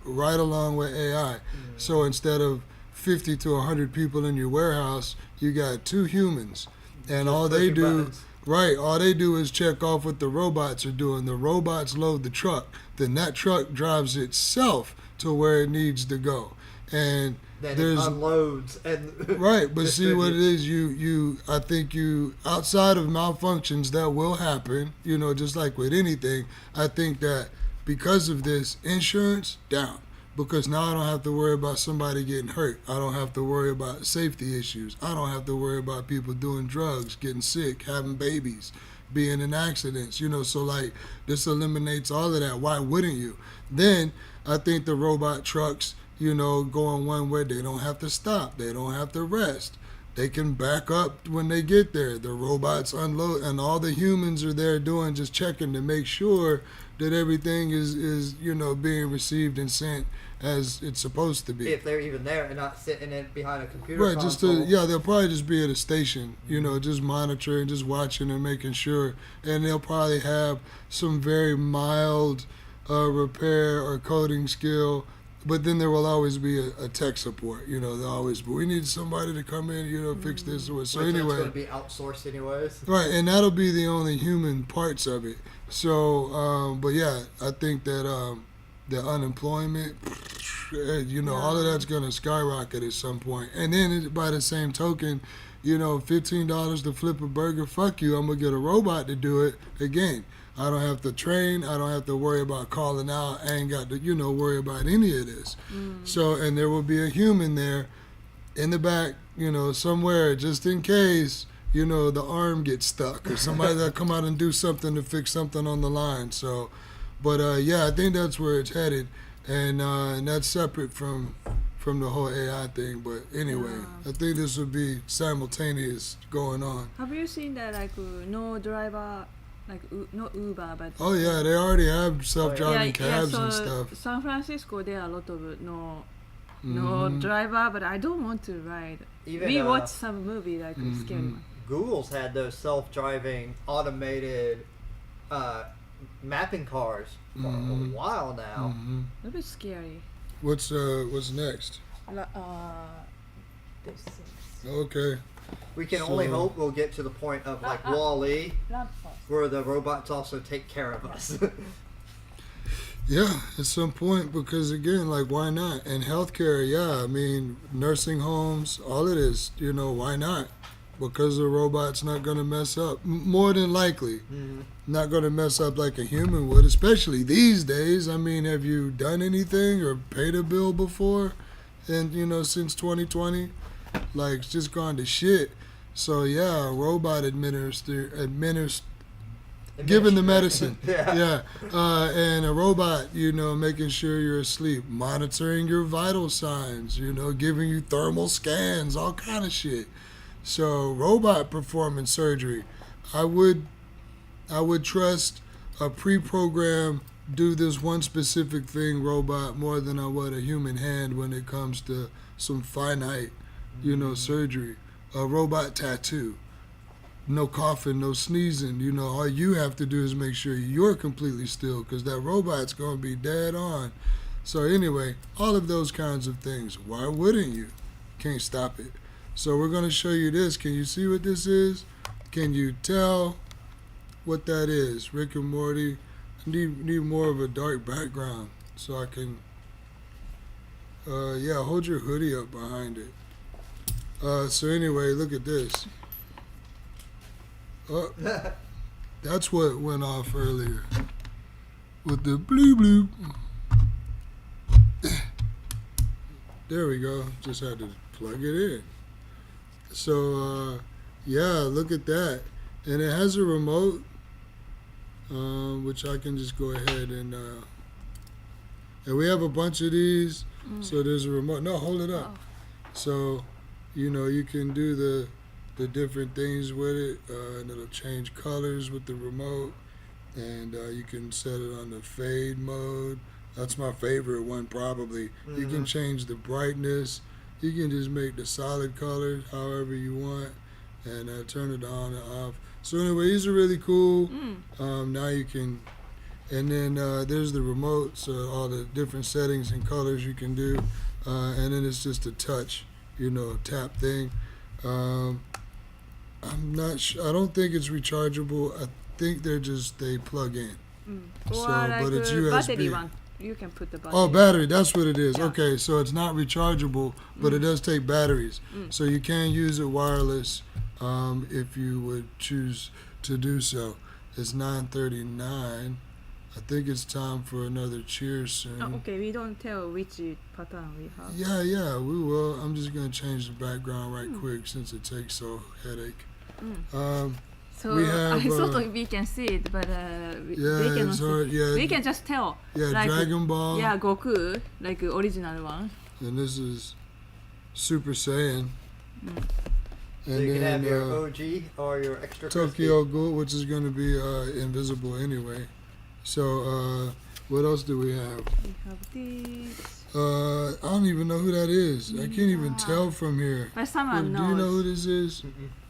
[SPEAKER 3] right along with AI. So instead of 50 to 100 people in your warehouse, you got 2 humans, and all they
[SPEAKER 5] pushing
[SPEAKER 3] do.
[SPEAKER 5] buttons.
[SPEAKER 3] Right, all they do is check off what the robots are doing. The robots load the truck, then that truck drives itself to where it needs to go. And
[SPEAKER 5] Then it
[SPEAKER 3] there's
[SPEAKER 5] unloads and
[SPEAKER 3] right, but see what it
[SPEAKER 5] distributes.
[SPEAKER 3] is, I think outside of malfunctions that will happen, just like with anything, I think that because of this, insurance down. Because now I don't have to worry about somebody getting hurt. I don't have to worry about safety issues. I don't have to worry about people doing drugs, getting sick, having babies, being in accidents, so like this eliminates all of that. Why wouldn't you? Then I think the robot trucks, going one way, they don't have to stop. They don't have to rest. They can back up when they get there. The robots unload, and all the humans are there just checking to make sure that everything is being received and sent as it's supposed to be.
[SPEAKER 5] If they're even there and not sitting in behind a computer
[SPEAKER 3] Right,
[SPEAKER 5] console.
[SPEAKER 3] they'll probably just be at a station, just monitoring, just watching and making sure. And they'll probably have some very mild repair or coding skill, but then there will always be a tech support. They'll always, but we need somebody to come in, fix this or so.
[SPEAKER 5] Which
[SPEAKER 3] Anyway,
[SPEAKER 5] that's going to be outsourced anyways.
[SPEAKER 3] right, and that'll be the only human parts of it. So, but yeah, I think that the unemployment, all of that's going to skyrocket at some point. And then by the same token, $15 to flip a burger, fuck you, I'm going to get a robot to do it again. I don't have to train. I don't have to worry about calling out. I ain't got to, worry about any of this. So, and there will be a human there in the back, somewhere just in case, the arm gets stuck or somebody that come out and do something to fix something on the line. So, but yeah, I think that's where it's headed, and that's separate from the whole AI thing. But anyway, I think this will be simultaneous going on.
[SPEAKER 4] Have you seen that no driver, not Uber, but
[SPEAKER 3] Oh yeah, they already have self-driving cabs
[SPEAKER 4] so
[SPEAKER 3] and stuff.
[SPEAKER 4] San Francisco, there are a lot of no driver, but I don't want to ride.
[SPEAKER 5] Even,
[SPEAKER 4] we watched some movie scary one.
[SPEAKER 5] Google's had those self-driving automated mapping cars for a while now.
[SPEAKER 4] That was scary.
[SPEAKER 3] What's next?
[SPEAKER 4] This is
[SPEAKER 3] Okay.
[SPEAKER 5] We can only hope we'll get to the point of like Wall-E,
[SPEAKER 4] lamppost.
[SPEAKER 5] where the robots also take care of us.
[SPEAKER 3] Yeah, at some point, because again, why not? And healthcare, yeah, I mean, nursing homes, all of this, why not? Because the robot's not going to mess up, more than likely. Not going to mess up like a human would, especially these days. I mean, have you done anything or paid a bill before? And, since 2020, it's just gone to shit. So, yeah, a robot giving the medicine.
[SPEAKER 5] Yeah.
[SPEAKER 3] And a robot, making sure you're asleep, monitoring your vital signs, giving you thermal scans, all kind of shit. So robot performing surgery, I would trust a pre-programmed do this one specific thing robot more than I would a human hand when it comes to some finite, surgery. A robot tattoo. No coughing, no sneezing. All you have to do is make sure you're completely still because that robot's going to be dead on. So anyway, all of those kinds of things. Why wouldn't you? Can't stop it. So we're going to show you this. Can you see what this is? Can you tell what that is? Rick and Morty. I need more of a dark background so I can... hold your hoodie up behind it. So anyway, look at this. That's what went off earlier with the blue bloop. There we go. Just had to plug it in. So look at that, and it has a remote, which I can just go ahead and we have a bunch of these. So there's a remote. No, hold it up. So you can do the different things with it, and it'll change colors with the remote, and you can set it on the fade mode. That's my favorite one probably. You can change the brightness. You can just make the solid colors however you want, and turn it on and off. So anyway, these are really cool. Now you can, and then there's the remote, so all the different settings and colors you can do, and then it's just a touch, tap thing. I'm not sure. I don't think it's rechargeable. I think they plug in.
[SPEAKER 4] Or
[SPEAKER 3] but it's USB.
[SPEAKER 4] Battery one. You can put the battery.
[SPEAKER 3] Oh, battery. That's what it is. Yeah. Okay, so it's not rechargeable, but it does take batteries. So you can use it wireless if you would choose to do so. It's 9:39. I think it's time for another cheers soon.
[SPEAKER 4] Oh, okay, we don't tell which pattern we have.
[SPEAKER 3] Yeah, we will. I'm just going to change the background right quick since it takes so headache.
[SPEAKER 4] So
[SPEAKER 3] we have,
[SPEAKER 4] I thought we can see it, but they cannot
[SPEAKER 3] it's hard.
[SPEAKER 4] see.
[SPEAKER 3] Yeah,
[SPEAKER 4] we can just tell.
[SPEAKER 3] Yeah, Dragon Ball.
[SPEAKER 4] Yeah, Goku, like original one.
[SPEAKER 3] And this is Super Saiyan. And
[SPEAKER 5] so you can have your OG or your extra
[SPEAKER 3] Tokyo Ghoul, which is going to be invisible anyway. So, what else do we have?
[SPEAKER 4] We have these.
[SPEAKER 3] I don't even know who that is. I can't even tell from here.
[SPEAKER 4] But someone
[SPEAKER 3] Do you know who
[SPEAKER 4] knows.
[SPEAKER 3] this is?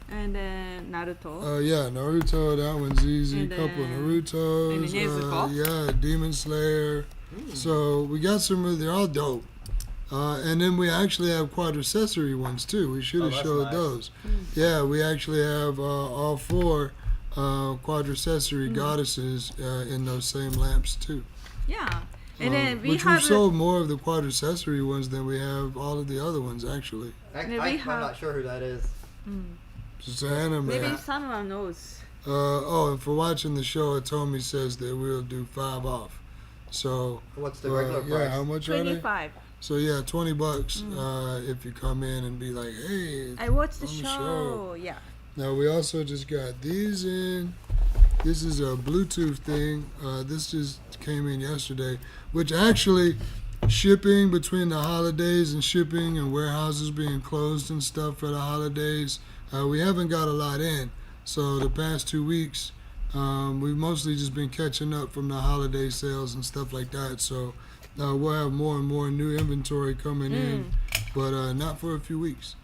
[SPEAKER 4] And then Naruto.
[SPEAKER 3] Yeah, Naruto. That one's easy.
[SPEAKER 4] And
[SPEAKER 3] Couple
[SPEAKER 4] then-
[SPEAKER 3] Narutos.
[SPEAKER 4] and Nezuko.
[SPEAKER 3] Yeah, Demon Slayer. So we got some. They're all dope. And then we actually have quadricessory ones too. We should have
[SPEAKER 5] that's
[SPEAKER 3] showed
[SPEAKER 5] nice.
[SPEAKER 3] those. Yeah, we actually have all four quadricessory goddesses in those same lamps too.
[SPEAKER 4] Yeah. And then we
[SPEAKER 3] which
[SPEAKER 4] have
[SPEAKER 3] we've sold more of the quadricessory ones than we have all of the other ones actually.
[SPEAKER 4] we
[SPEAKER 5] I'm
[SPEAKER 4] have-
[SPEAKER 5] not sure who that is.
[SPEAKER 3] It's an anime.
[SPEAKER 4] maybe someone knows.
[SPEAKER 3] And for watching the show, Atomi says that we'll do 5 off. So
[SPEAKER 5] What's the regular
[SPEAKER 3] yeah,
[SPEAKER 5] price?
[SPEAKER 3] how much are they?
[SPEAKER 4] 25.
[SPEAKER 3] So yeah, $20 if you come in and be like, hey.
[SPEAKER 4] I watched the
[SPEAKER 3] On the
[SPEAKER 4] show.
[SPEAKER 3] show.
[SPEAKER 4] Yeah.
[SPEAKER 3] Now we also just got these in. This is a Bluetooth thing. This just came in yesterday, which actually shipping between the holidays and shipping and warehouses being closed and stuff for the holidays, we haven't got a lot in. So the past 2 weeks, we've mostly just been catching up from the holiday sales and stuff like that. So we'll have more and more new inventory coming in, but not for a few weeks.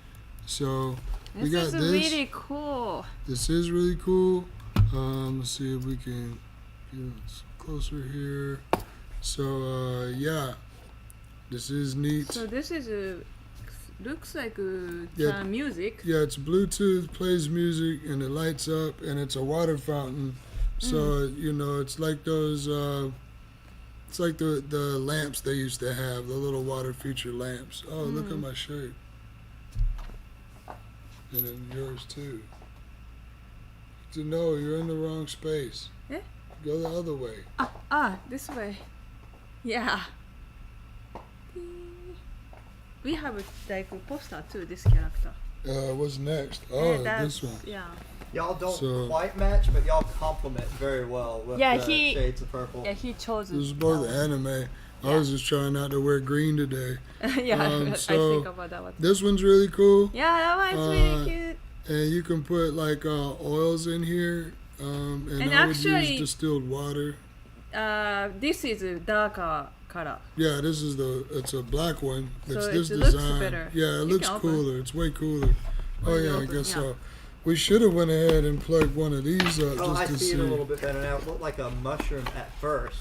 [SPEAKER 3] So we
[SPEAKER 4] This
[SPEAKER 3] got
[SPEAKER 4] is
[SPEAKER 3] this.
[SPEAKER 4] really cool.
[SPEAKER 3] This is really cool. Let's see if we can get closer here. So yeah, this is neat.
[SPEAKER 4] So this is looks like
[SPEAKER 3] Yeah.
[SPEAKER 4] music.
[SPEAKER 3] Yeah, it's Bluetooth, plays music, and it lights up, and it's a water fountain. So you know, it's like those. It's like the lamps they used to have, the little water feature lamps. Oh, look at my shirt. And then yours too. No, you're in the wrong space.
[SPEAKER 4] Eh?
[SPEAKER 3] Go the other way.
[SPEAKER 4] This way. Yeah. We have like a poster too. This character.
[SPEAKER 3] What's next?
[SPEAKER 4] Yeah,
[SPEAKER 3] Oh,
[SPEAKER 4] that's-
[SPEAKER 3] this one.
[SPEAKER 4] Yeah.
[SPEAKER 5] Y'all don't
[SPEAKER 3] So-
[SPEAKER 5] quite match, but y'all complement very well with
[SPEAKER 4] Yeah,
[SPEAKER 5] the
[SPEAKER 4] he-
[SPEAKER 5] shades of purple.
[SPEAKER 4] Yeah, he chose.
[SPEAKER 3] This is both anime. I was just trying not to wear green today.
[SPEAKER 4] Yeah, I
[SPEAKER 3] so
[SPEAKER 4] think about that one.
[SPEAKER 3] This one's really cool.
[SPEAKER 4] Yeah, that one's really cute.
[SPEAKER 3] And you can put like oils in here. And
[SPEAKER 4] And
[SPEAKER 3] I would
[SPEAKER 4] actually-
[SPEAKER 3] use distilled water.
[SPEAKER 4] This is a darker color.
[SPEAKER 3] Yeah, this is it's a black one. It's
[SPEAKER 4] So
[SPEAKER 3] this
[SPEAKER 4] it looks
[SPEAKER 3] design.
[SPEAKER 4] better.
[SPEAKER 3] Yeah, it
[SPEAKER 4] You
[SPEAKER 3] looks
[SPEAKER 4] can open.
[SPEAKER 3] cooler. It's way cooler. Oh
[SPEAKER 4] When you
[SPEAKER 3] yeah, I
[SPEAKER 4] open,
[SPEAKER 3] guess
[SPEAKER 4] yeah.
[SPEAKER 3] so. We should have went ahead and plugged one of these up
[SPEAKER 5] Oh,
[SPEAKER 3] just
[SPEAKER 5] I
[SPEAKER 3] to
[SPEAKER 5] see
[SPEAKER 3] see.
[SPEAKER 5] it a little bit better now. It looked like a mushroom at first.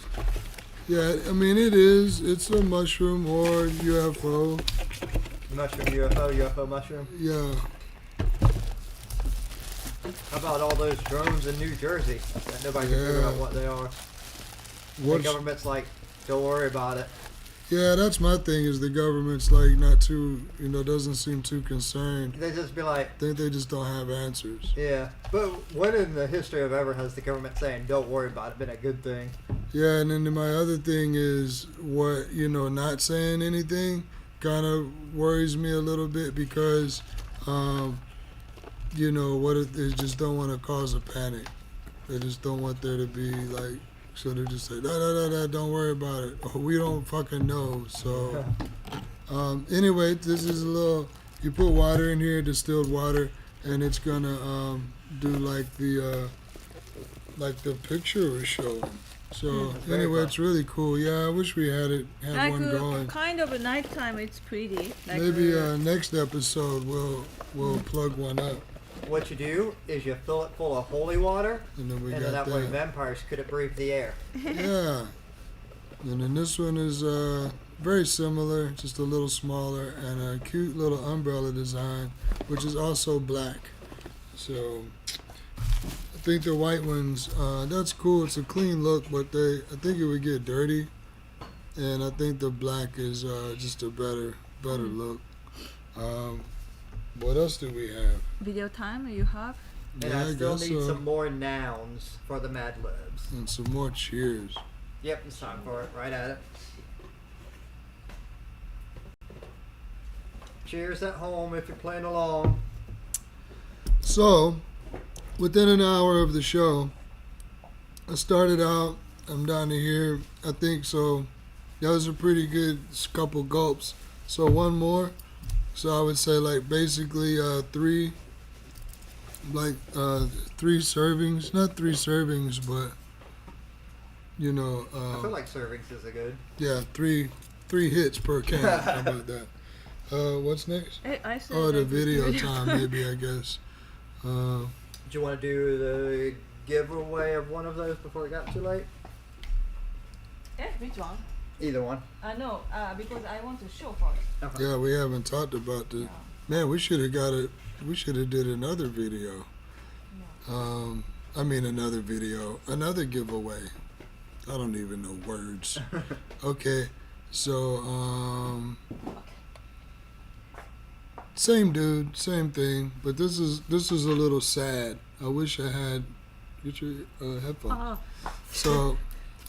[SPEAKER 3] Yeah, I mean it is. It's a mushroom or UFO.
[SPEAKER 5] Mushroom UFO, UFO mushroom.
[SPEAKER 3] Yeah.
[SPEAKER 5] How about all those drones in New Jersey that nobody can figure
[SPEAKER 3] Yeah.
[SPEAKER 5] out what they are? The
[SPEAKER 3] What's,
[SPEAKER 5] government's like, don't worry about it.
[SPEAKER 3] yeah, that's my thing. Is the government's like not too, doesn't seem too concerned.
[SPEAKER 5] They just be like,
[SPEAKER 3] I think they just don't have answers.
[SPEAKER 5] yeah. But when in the history of ever has the government saying, don't worry about it, been a good thing?
[SPEAKER 3] Yeah, and then my other thing is what not saying anything kind of worries me a little bit because, what if they just don't want to cause a panic? They just don't want there to be like, so they just say, don't worry about it. Or we don't fucking know. So, anyway, this is a little. You put water in here, distilled water, and it's gonna do like the picture was showing. So
[SPEAKER 5] very
[SPEAKER 3] anyway,
[SPEAKER 5] fun.
[SPEAKER 3] it's really cool. Yeah, I wish we had
[SPEAKER 4] Like
[SPEAKER 3] one going.
[SPEAKER 4] kind of a nighttime, it's pretty. Like
[SPEAKER 3] Maybe next episode we'll plug one up,
[SPEAKER 5] What you do is you fill it full of holy water,
[SPEAKER 3] and then we
[SPEAKER 5] and then
[SPEAKER 3] got
[SPEAKER 5] that way
[SPEAKER 3] that.
[SPEAKER 5] vampires couldn't breathe the air.
[SPEAKER 3] Yeah, and then this one is very similar, just a little smaller, and a cute little umbrella design, which is also black. So I think the white ones, that's cool. It's a clean look, but I think it would get dirty, and I think the black is just a better look. What else do we have?
[SPEAKER 4] video time you have.
[SPEAKER 5] And
[SPEAKER 3] Yeah,
[SPEAKER 5] I still
[SPEAKER 3] guess
[SPEAKER 5] need
[SPEAKER 3] so.
[SPEAKER 5] some more nouns for the Mad Libs.
[SPEAKER 3] And some more cheers.
[SPEAKER 5] Yep, it's time for it. Right at it. Cheers at home if you're playing along.
[SPEAKER 3] So, within an hour of the show, I started out, I'm down to here, I think so. That was a pretty good couple gulps. So one more. So I would say like basically three servings, not three servings, but You know,
[SPEAKER 5] I feel like servings is a good.
[SPEAKER 3] yeah, three hits per can. How about that? What's next?
[SPEAKER 4] I said
[SPEAKER 3] Oh, the
[SPEAKER 4] like
[SPEAKER 3] video time, maybe, I guess.
[SPEAKER 5] Do you want to do the giveaway of one of those before it got too late?
[SPEAKER 4] Which one?
[SPEAKER 5] Either one.
[SPEAKER 4] No, because I want to show first.
[SPEAKER 5] Okay.
[SPEAKER 3] Yeah, we haven't talked about the. Man, we should have got it. We should have did another video. I mean, another video, another giveaway. I don't even know words. Okay, so same dude, same thing, but this is a little sad. I wish I had. Get your headphones. So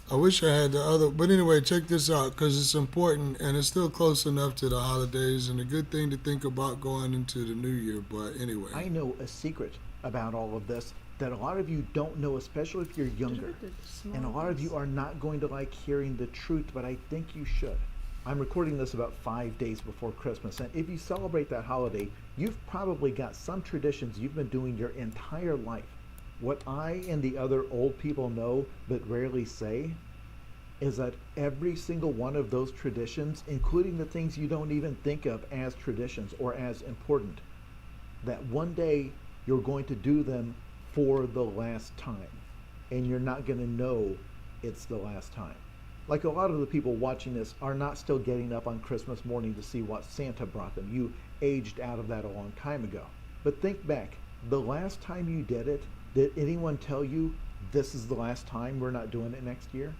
[SPEAKER 3] I wish I had the other, but anyway, check this out because it's important and it's still close enough to the holidays and a good thing to think about going into the new year. But anyway,
[SPEAKER 6] I know a secret about all of this that a lot of you don't know, especially if you're younger. And a lot of you are not going to like hearing the truth, but I think you should. I'm recording this about 5 days before Christmas, and if you celebrate that holiday, you've probably got some traditions you've been doing your entire life. What I and the other old people know but rarely say is that every single one of those traditions, including the things you don't even think of as traditions or as important, that one day you're going to do them for the last time, and you're not going to know it's the last time. Like a lot of the people watching this are not still getting up on Christmas morning to see what Santa brought them. You aged out of that a long time ago. But think back, the last time you did it, did anyone tell you this is the last time, we're not doing it next year?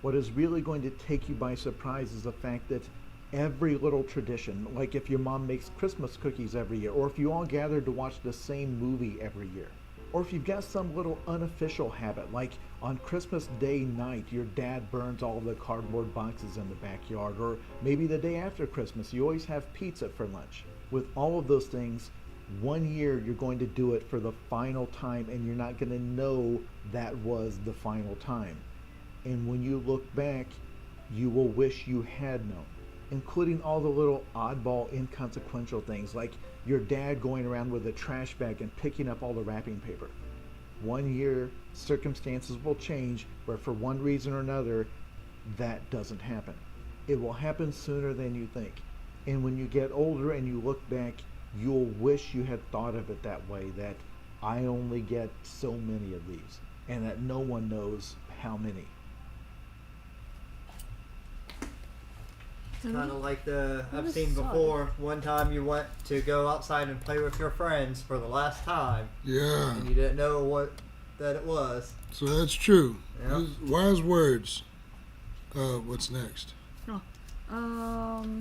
[SPEAKER 6] What is really going to take you by surprise is the fact that every little tradition, like if your mom makes Christmas cookies every year, or if you all gather to watch the same movie every year, or if you've got some little unofficial habit, like on Christmas Day night, your dad burns all the cardboard boxes in the backyard, or maybe the day after Christmas, you always have pizza for lunch. With all of those things, one year you're going to do it for the final time, and you're not going to know that was the final time. And when you look back, you will wish you had known, including all the little oddball, inconsequential things, like your dad going around with a trash bag and picking up all the wrapping paper. One year, circumstances will change where for one reason or another, that doesn't happen. It will happen sooner than you think. And when you get older and you look back, you'll wish you had thought of it that way, that I only get so many of these, and that no one knows how many.
[SPEAKER 5] Kind of like I've seen before, one time you went to go outside and play with your friends for the last time,
[SPEAKER 3] yeah.
[SPEAKER 5] and you didn't know that it was.
[SPEAKER 3] So that's true.
[SPEAKER 5] Yeah.
[SPEAKER 3] Wise words. What's next?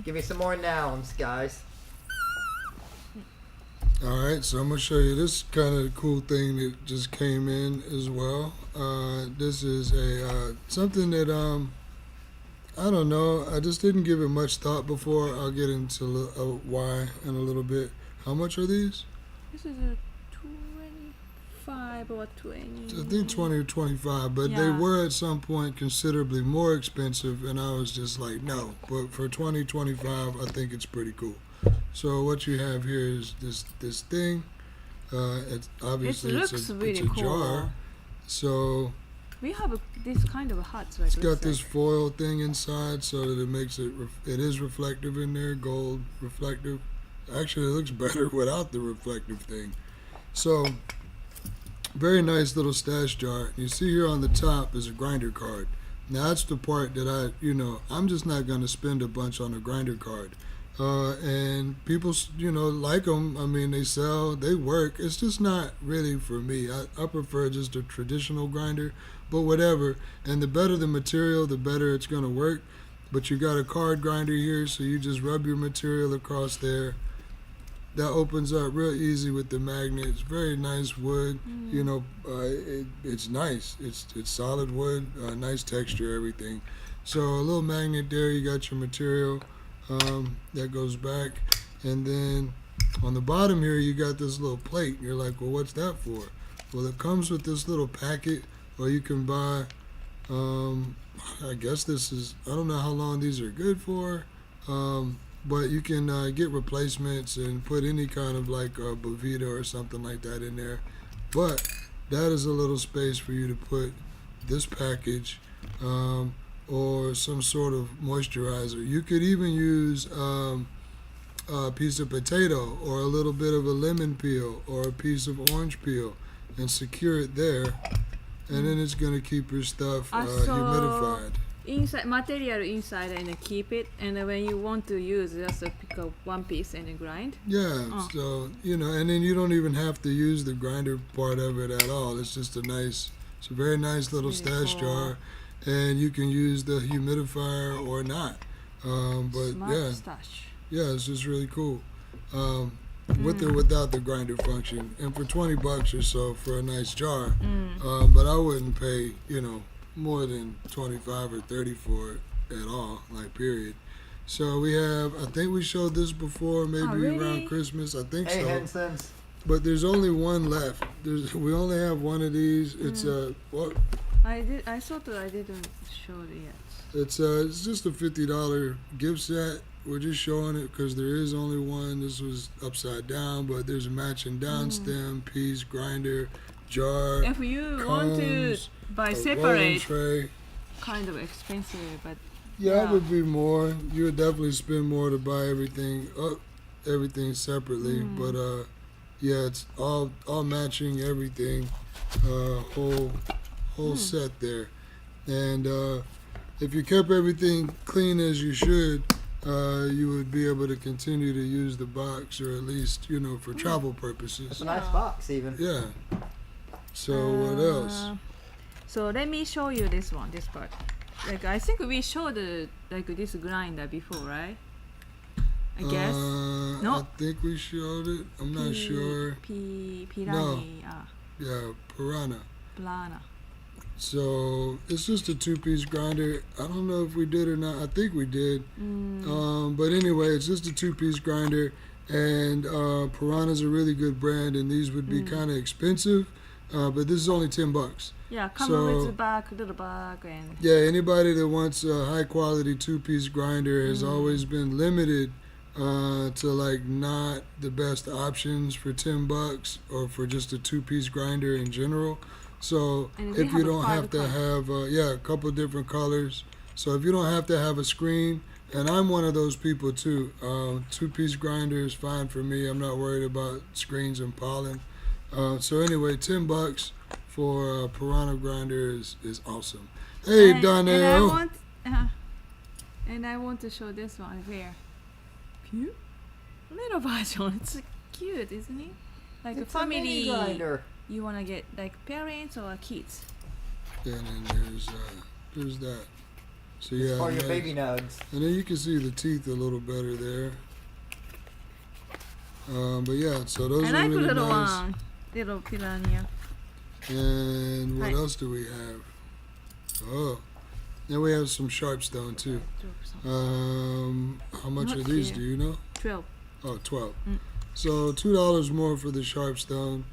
[SPEAKER 5] Give me some more nouns, guys.
[SPEAKER 3] All right, so I'm gonna show you this kind of cool thing that just came in as well. This is a something that I don't know. I just didn't give it much thought before. I'll get into why in a little bit. How much are these?
[SPEAKER 4] This is a 25 or 20.
[SPEAKER 3] I think 20 or 25, but they
[SPEAKER 4] Yeah.
[SPEAKER 3] were at some point considerably more expensive, and I was just like, no. But for 20, 25, I think it's pretty cool. So what you have here is this thing. It's obviously
[SPEAKER 4] looks
[SPEAKER 3] it's a
[SPEAKER 4] really cool.
[SPEAKER 3] jar. So
[SPEAKER 4] We have this kind of hat. Like
[SPEAKER 3] it's got this foil thing inside, so that it makes it. It is reflective in there, gold reflective. Actually, it looks better without the reflective thing. So very nice little stash jar. You see here on the top is a grinder card. Now that's the part that I'm just not going to spend a bunch on a grinder card. And people, like them. I mean, they sell, they work. It's just not really for me. I prefer just a traditional grinder, but whatever. And the better the material, the better it's going to work. But you got a card grinder here, so you just rub your material across there. That opens up real easy with the magnet. It's very nice wood. It's nice. It's solid wood, nice texture, everything. So a little magnet there. You got your material. That goes back, and then on the bottom here you got this little plate. You're like, well, what's that for? Well, it comes with this little packet, or you can buy I guess this is, I don't know how long these are good for, but you can get replacements and put any kind of like a Bovita or something like that in there. But that is a little space for you to put this package or some sort of moisturizer. You could even use a piece of potato or a little bit of a lemon peel or a piece of orange peel and secure it there, and then it's going to keep your stuff humidified.
[SPEAKER 4] Inside material inside and keep it, and then when you want to use, just pick up one piece and then grind.
[SPEAKER 3] Yeah, so and then you don't even have to use the grinder part of it at all. It's just it's a very nice little stash jar, and you can use the humidifier or not. But
[SPEAKER 4] Smart stash.
[SPEAKER 3] yeah, it's just really cool. With or without the grinder function, and for $20 or so for a nice jar. But I wouldn't pay more than 25 or 30 for it at all, like period. So we have, I think we showed this before, maybe
[SPEAKER 4] really?
[SPEAKER 3] around Christmas. I think
[SPEAKER 5] Hey,
[SPEAKER 3] so.
[SPEAKER 5] Henson's.
[SPEAKER 3] But there's only one left. We only have one of these. It's what?
[SPEAKER 4] I thought I didn't show it yet.
[SPEAKER 3] It's just a $50 gift set. We're just showing it because there is only one. This was upside down, but there's a matching down stem, piece, grinder, jar,
[SPEAKER 4] If you want to
[SPEAKER 3] combs,
[SPEAKER 4] buy
[SPEAKER 3] a rolling
[SPEAKER 4] separate,
[SPEAKER 3] tray.
[SPEAKER 4] kind of expensive, but
[SPEAKER 3] Yeah, it would be more. You would definitely spend more to buy everything separately. But yeah, it's all matching everything, whole set there. And if you kept everything clean as you should, you would be able to continue to use the box, or at least for travel
[SPEAKER 5] It's
[SPEAKER 3] purposes.
[SPEAKER 5] a nice box, even.
[SPEAKER 3] Yeah. So what else?
[SPEAKER 4] So let me show you this part. Like I think we showed this grinder before, right? I guess. No.
[SPEAKER 3] I think we showed it. I'm not sure.
[SPEAKER 4] Pirani,
[SPEAKER 3] Yeah, Piranha.
[SPEAKER 4] Plana.
[SPEAKER 3] So it's just a two-piece grinder. I don't know if we did or not. I think we did. But anyway, it's just a two-piece grinder, and Piranha's a really good brand, and these would be kind of expensive, but this is only $10.
[SPEAKER 4] Yeah, come with the little bag, and
[SPEAKER 3] Yeah, anybody that wants a high-quality two-piece grinder has always been limited to like not the best options for $10 or for just a two-piece grinder in general. So
[SPEAKER 4] And they
[SPEAKER 3] if you
[SPEAKER 4] have a
[SPEAKER 3] don't have to
[SPEAKER 4] five
[SPEAKER 3] have a couple different colors. So if you don't have to have a screen, and I'm one of those people too. Two-piece grinder is fine for me. I'm not worried about screens and pollen. So anyway, $10 for a Piranha grinder is awesome. Hey, Donnell.
[SPEAKER 4] And I want to show this one here. Cute little version. It's cute, isn't it? Like
[SPEAKER 5] It's
[SPEAKER 4] a
[SPEAKER 5] a mini
[SPEAKER 4] family.
[SPEAKER 5] grinder.
[SPEAKER 4] You wanna get like parents or kids.
[SPEAKER 3] And then there's that. So yeah,
[SPEAKER 5] For your
[SPEAKER 3] nice.
[SPEAKER 5] baby nugs.
[SPEAKER 3] And then you can see the teeth a little better there. But yeah, so those
[SPEAKER 4] I
[SPEAKER 3] are
[SPEAKER 4] like
[SPEAKER 3] really
[SPEAKER 4] little
[SPEAKER 3] nice.
[SPEAKER 4] one, little piranha.
[SPEAKER 3] And what
[SPEAKER 4] Hi.
[SPEAKER 3] else do we have? Oh, then we have some Sharpstone too. How much
[SPEAKER 4] Not
[SPEAKER 3] are these?
[SPEAKER 4] here.
[SPEAKER 3] Do you know?
[SPEAKER 4] 12.
[SPEAKER 3] Oh, 12. So $2 more for the Sharpstone.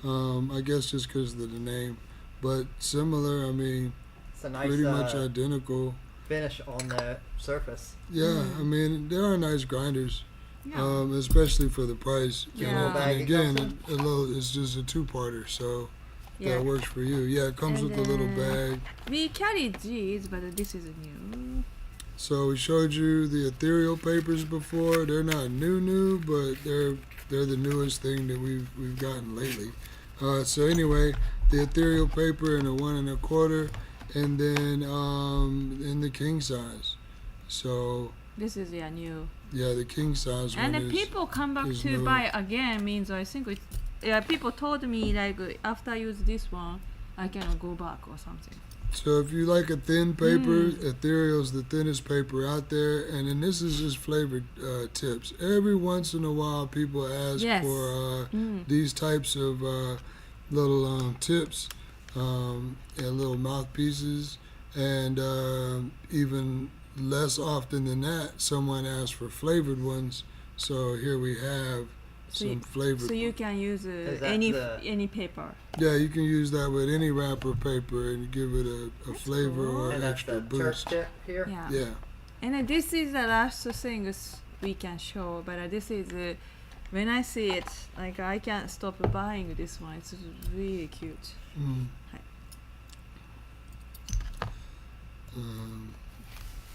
[SPEAKER 3] I guess just because of the name, but similar. I mean,
[SPEAKER 5] It's a nice
[SPEAKER 3] pretty much identical.
[SPEAKER 5] finish on the surface.
[SPEAKER 3] Yeah, I mean, they are nice grinders.
[SPEAKER 4] Yeah.
[SPEAKER 3] Especially for the price.
[SPEAKER 4] Yeah.
[SPEAKER 5] Little bag
[SPEAKER 3] And
[SPEAKER 5] it
[SPEAKER 3] again,
[SPEAKER 5] comes
[SPEAKER 3] it's just a two-parter, so
[SPEAKER 4] Yeah.
[SPEAKER 3] that works for you. Yeah, it comes
[SPEAKER 4] And
[SPEAKER 3] with a little
[SPEAKER 4] then-
[SPEAKER 3] bag.
[SPEAKER 4] We carried these, but this is new.
[SPEAKER 3] So we showed you the ethereal papers before. They're not new, but they're the newest thing that we've gotten lately. So anyway, the ethereal paper in a 1 1/4, and then in the king size. So
[SPEAKER 4] This is new.
[SPEAKER 3] yeah, the king size
[SPEAKER 4] And
[SPEAKER 3] one
[SPEAKER 4] the
[SPEAKER 3] is.
[SPEAKER 4] people come back
[SPEAKER 3] is
[SPEAKER 4] to
[SPEAKER 3] new.
[SPEAKER 4] buy again means I think people told me like after I use this one, I can go back or something.
[SPEAKER 3] So if you like a thin paper, ethereal's the thinnest paper out there, and then this is just flavored tips. Every once in a while, people ask
[SPEAKER 4] Yes.
[SPEAKER 3] for these types of little tips and little mouthpieces, and even less often than that, someone asks for flavored ones. So here we have some flavored.
[SPEAKER 4] So you can use
[SPEAKER 5] Is that
[SPEAKER 4] any paper.
[SPEAKER 3] Yeah, you can use that with any wrapper paper and give it a flavor
[SPEAKER 4] cool.
[SPEAKER 3] or
[SPEAKER 5] And that's
[SPEAKER 3] extra
[SPEAKER 5] the church
[SPEAKER 3] boost.
[SPEAKER 5] tip here.
[SPEAKER 4] Yeah.
[SPEAKER 3] Yeah.
[SPEAKER 4] And this is the last thing we can show, but this is when I see it, like I can't stop buying this one. It's really cute.
[SPEAKER 3] Mm.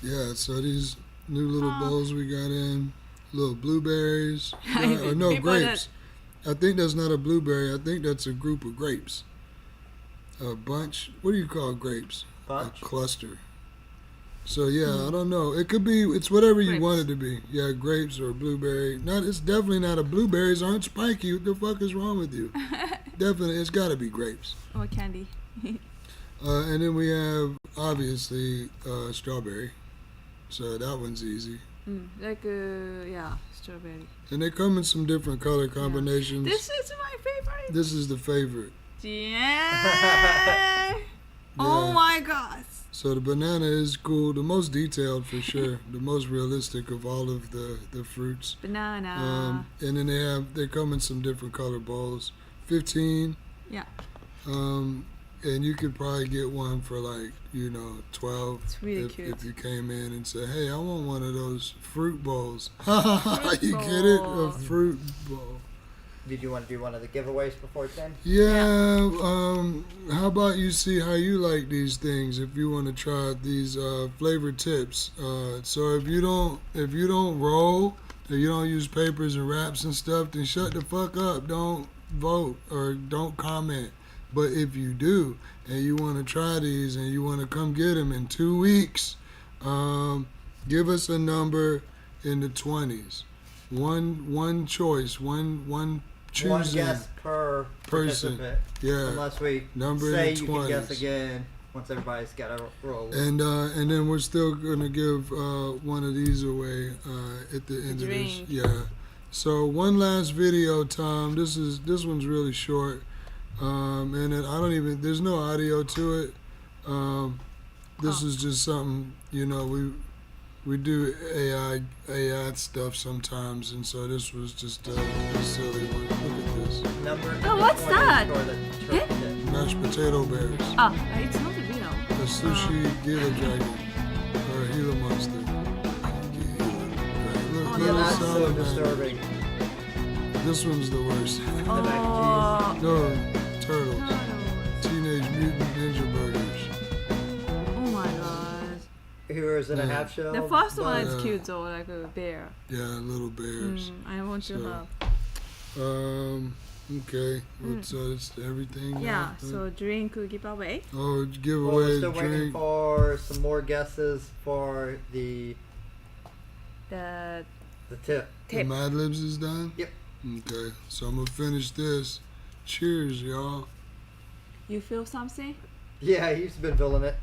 [SPEAKER 3] Yeah, so these new little bowls we got in, little blueberries.
[SPEAKER 4] I
[SPEAKER 3] Or no,
[SPEAKER 4] people that-
[SPEAKER 3] grapes. I think that's not a blueberry. I think that's a group of grapes. A bunch. What do you call grapes?
[SPEAKER 5] Bunch.
[SPEAKER 3] A cluster. So yeah, I don't know. It could be. It's whatever you
[SPEAKER 4] Grapes.
[SPEAKER 3] want it to be. Yeah, grapes or blueberry. Not. It's definitely not a blueberries. Aren't spiky. What the fuck is wrong with you? Definitely, it's got to be grapes.
[SPEAKER 4] Or candy.
[SPEAKER 3] And then we have obviously strawberry. So that one's easy.
[SPEAKER 4] Like yeah, strawberry.
[SPEAKER 3] And they come in some different color combinations.
[SPEAKER 4] This is my favorite.
[SPEAKER 3] This is the favorite.
[SPEAKER 4] Yeah. Oh my god.
[SPEAKER 3] So the banana is cool, the most detailed for sure, the most realistic of all of the fruits.
[SPEAKER 4] Banana.
[SPEAKER 3] And then they come in some different color bowls. 15.
[SPEAKER 4] Yeah.
[SPEAKER 3] And you could probably get one for 12.
[SPEAKER 4] It's really
[SPEAKER 3] if,
[SPEAKER 4] cute.
[SPEAKER 3] If you came in and said, hey, I want one of those fruit bowls. You get it? A
[SPEAKER 4] bowl.
[SPEAKER 3] fruit bowl.
[SPEAKER 5] Did you want to do one of the giveaways before 10?
[SPEAKER 3] Yeah, how about you see how you like these things if you want to try these flavor tips. So if you don't roll, if you don't use papers and wraps and stuff, then shut the fuck up. Don't vote or don't comment. But if you do and you want to try these and you want to come get them in 2 weeks, give us a number in the 20s. One choice, one choosing.
[SPEAKER 5] One guess per
[SPEAKER 3] person.
[SPEAKER 5] participant.
[SPEAKER 3] Yeah.
[SPEAKER 5] Unless we
[SPEAKER 3] Number in
[SPEAKER 5] say
[SPEAKER 3] the
[SPEAKER 5] you can guess
[SPEAKER 3] 20s.
[SPEAKER 5] again once everybody's got a roll.
[SPEAKER 3] And then we're still gonna give one of these away at the end of this.
[SPEAKER 4] Drink.
[SPEAKER 3] Yeah. So one last video, Tom. This one's really short, and then there's no audio to it. This is just something we do AI stuff sometimes, and so this was just a silly one. Look at this.
[SPEAKER 5] Number
[SPEAKER 4] Oh, what's
[SPEAKER 5] 20
[SPEAKER 4] that?
[SPEAKER 5] for the
[SPEAKER 4] Eh?
[SPEAKER 5] trophy.
[SPEAKER 3] Mashed potato bears.
[SPEAKER 4] It's not a video.
[SPEAKER 3] A sushi Gila dragon. Or a Gila monster. Look,
[SPEAKER 5] Yeah,
[SPEAKER 3] little
[SPEAKER 5] that's so
[SPEAKER 3] salamander.
[SPEAKER 5] disturbing.
[SPEAKER 3] This one's the worst.
[SPEAKER 4] Oh.
[SPEAKER 3] No, turtles. Teenage Mutant Ninja Burgers.
[SPEAKER 4] Oh my god.
[SPEAKER 5] Whoever's in a half shell.
[SPEAKER 4] The first one
[SPEAKER 3] Yeah.
[SPEAKER 4] is cute though, like a bear.
[SPEAKER 3] Yeah, little bears.
[SPEAKER 4] I want to
[SPEAKER 3] So,
[SPEAKER 4] have.
[SPEAKER 3] Okay. So it's everything.
[SPEAKER 4] Yeah,
[SPEAKER 3] now,
[SPEAKER 4] so drink giveaway.
[SPEAKER 3] Oh, give
[SPEAKER 5] Well, we're
[SPEAKER 3] away
[SPEAKER 5] still
[SPEAKER 3] a
[SPEAKER 5] waiting
[SPEAKER 3] drink.
[SPEAKER 5] for some more guesses for the
[SPEAKER 4] The
[SPEAKER 5] tip.
[SPEAKER 3] The
[SPEAKER 4] tip.
[SPEAKER 3] Mad Libs is done?
[SPEAKER 5] Yep.
[SPEAKER 3] Okay, so I'm gonna finish this. Cheers, y'all.
[SPEAKER 4] You feel something?
[SPEAKER 5] Yeah, he's been feeling it.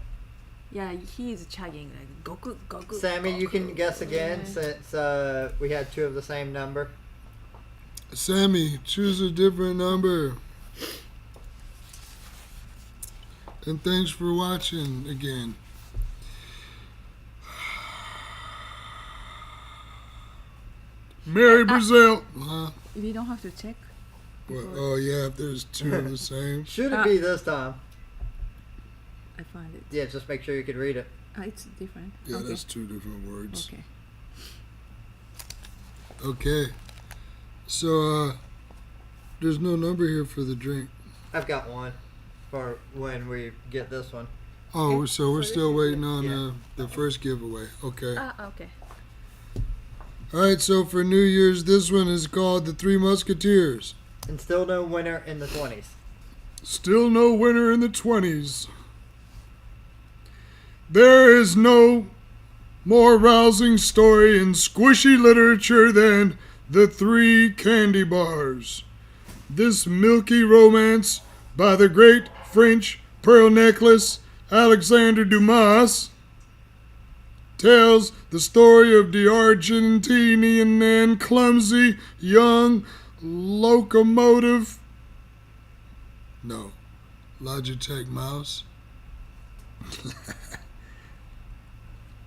[SPEAKER 4] Yeah, he's chugging like goku goku.
[SPEAKER 5] Sammy, you can guess again
[SPEAKER 4] Yeah.
[SPEAKER 5] since we had two of the same number.
[SPEAKER 3] Sammy, choose a different number. And thanks for watching again. Mary Brazil. Huh?
[SPEAKER 4] We don't have to check.
[SPEAKER 3] Well, oh yeah, if there's two of the same.
[SPEAKER 5] Should it be this time?
[SPEAKER 4] I find it.
[SPEAKER 5] Yeah, just make sure you can read it.
[SPEAKER 4] It's different.
[SPEAKER 3] Yeah,
[SPEAKER 4] okay.
[SPEAKER 3] that's two different words.
[SPEAKER 4] Okay.
[SPEAKER 3] Okay. So there's no number here for the drink.
[SPEAKER 5] I've got one for when we get this one.
[SPEAKER 3] Oh, so we're
[SPEAKER 4] So
[SPEAKER 3] still
[SPEAKER 4] this is
[SPEAKER 3] waiting on
[SPEAKER 5] Yeah.
[SPEAKER 3] the first giveaway. Okay.
[SPEAKER 4] Okay.
[SPEAKER 3] All right, so for New Year's, this one is called The Three Musketeers.
[SPEAKER 5] And still no winner in the 20s.
[SPEAKER 3] Still no winner in the 20s. There is no more rousing story in squishy literature than The Three Candy Bars. This milky romance by the great French pearl necklace Alexander Dumas tells the story of the Argentinian and clumsy young Logitech mouse.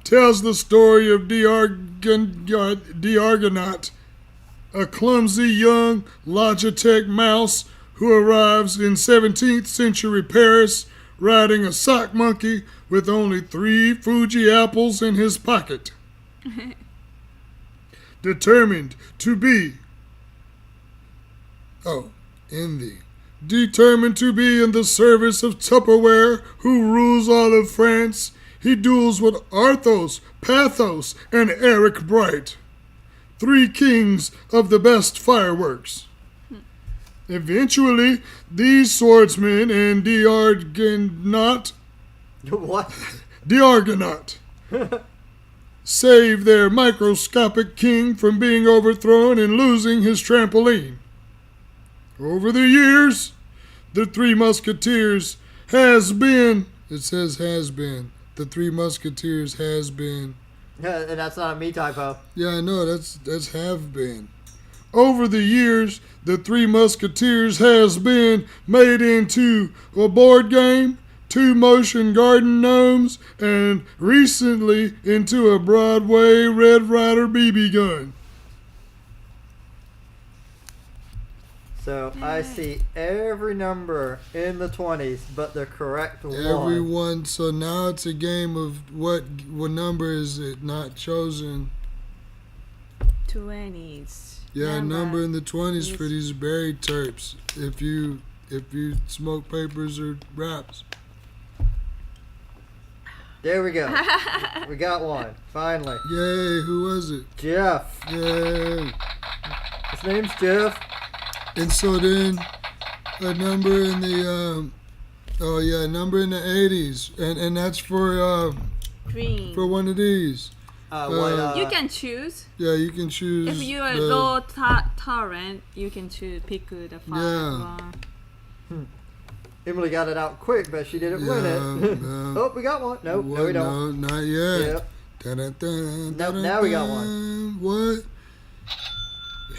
[SPEAKER 3] Tells the story of the Argonaut, a clumsy young Logitech mouse who arrives in 17th century Paris riding a sock monkey with only 3 Fuji apples in his pocket. Determined to be in the service of Tupperware, who rules all of France. he duels with Arthos, Pathos, and Eric Bright, 3 kings of the best fireworks. Eventually, these swordsmen and the
[SPEAKER 5] What?
[SPEAKER 3] Argonaut save their microscopic king from being overthrown and losing his trampoline. Over the years, the 3 Musketeers has been, it says has been, the 3 Musketeers has been.
[SPEAKER 5] And that's not a me typo.
[SPEAKER 3] Yeah, I know, that's have been. Over the years, the 3 Musketeers has been made into a board game, 2 motion garden gnomes, and recently into a Broadway Red Ryder BB gun.
[SPEAKER 5] So I see every number in the 20s, but the correct one.
[SPEAKER 3] Everyone, so now it's a game of what number is it not chosen?
[SPEAKER 4] 20s.
[SPEAKER 3] Yeah, number in the 20s for these berry terps. If you smoke papers or wraps.
[SPEAKER 5] There we go. We got one. Finally.
[SPEAKER 3] Yay, who was it?
[SPEAKER 5] Jeff.
[SPEAKER 3] Yay.
[SPEAKER 5] His name's Jeff.
[SPEAKER 3] And so then a number in the number in the 80s. And that's for
[SPEAKER 4] Green.
[SPEAKER 3] for one of these.
[SPEAKER 4] You can choose.
[SPEAKER 3] Yeah, you can choose.
[SPEAKER 4] If you are
[SPEAKER 3] the-
[SPEAKER 4] low torrent, you can pick the first one.
[SPEAKER 5] Emily got it out quick, but she didn't win it.
[SPEAKER 3] Yeah.
[SPEAKER 5] Oh, we got one. Nope, no, we don't.
[SPEAKER 3] No, not yet.
[SPEAKER 5] Yep.
[SPEAKER 3] Dun-dun-dun,
[SPEAKER 5] Nope, now we got one.
[SPEAKER 3] What?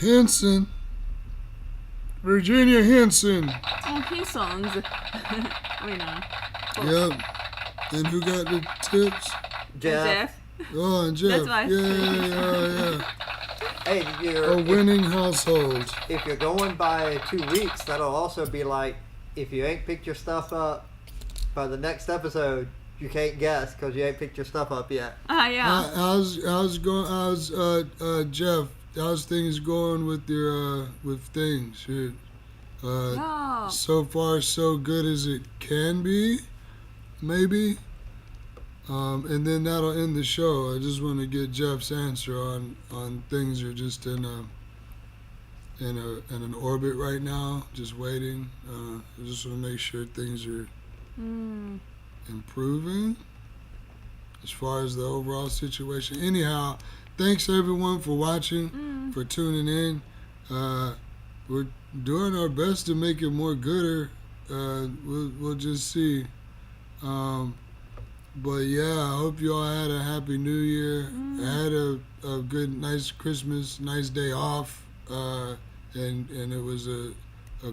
[SPEAKER 3] Henson. Virginia Henson.
[SPEAKER 4] Oh, his songs. Winner.
[SPEAKER 3] Yep. And who got the tips?
[SPEAKER 5] Jeff.
[SPEAKER 3] Oh, and Jeff.
[SPEAKER 4] That's why I
[SPEAKER 3] Yeah.
[SPEAKER 5] Hey,
[SPEAKER 3] A winning household.
[SPEAKER 5] if you're going by 2 weeks, that'll also be like, if you ain't picked your stuff up by the next episode, you can't guess because you ain't picked your stuff up yet.
[SPEAKER 4] Yeah.
[SPEAKER 3] How's Jeff? How's things going with your with things?
[SPEAKER 4] No.
[SPEAKER 3] So far, so good as it can be, maybe. And then that'll end the show. I just want to get Jeff's answer on things are just in an orbit right now, just waiting. I just want to make sure things are improving as far as the overall situation. Anyhow, thanks everyone for watching, for tuning in. We're doing our best to make it more gooder. We'll just see. But yeah, I hope you all had a happy New Year. Had a good, nice Christmas, nice day off, and it was a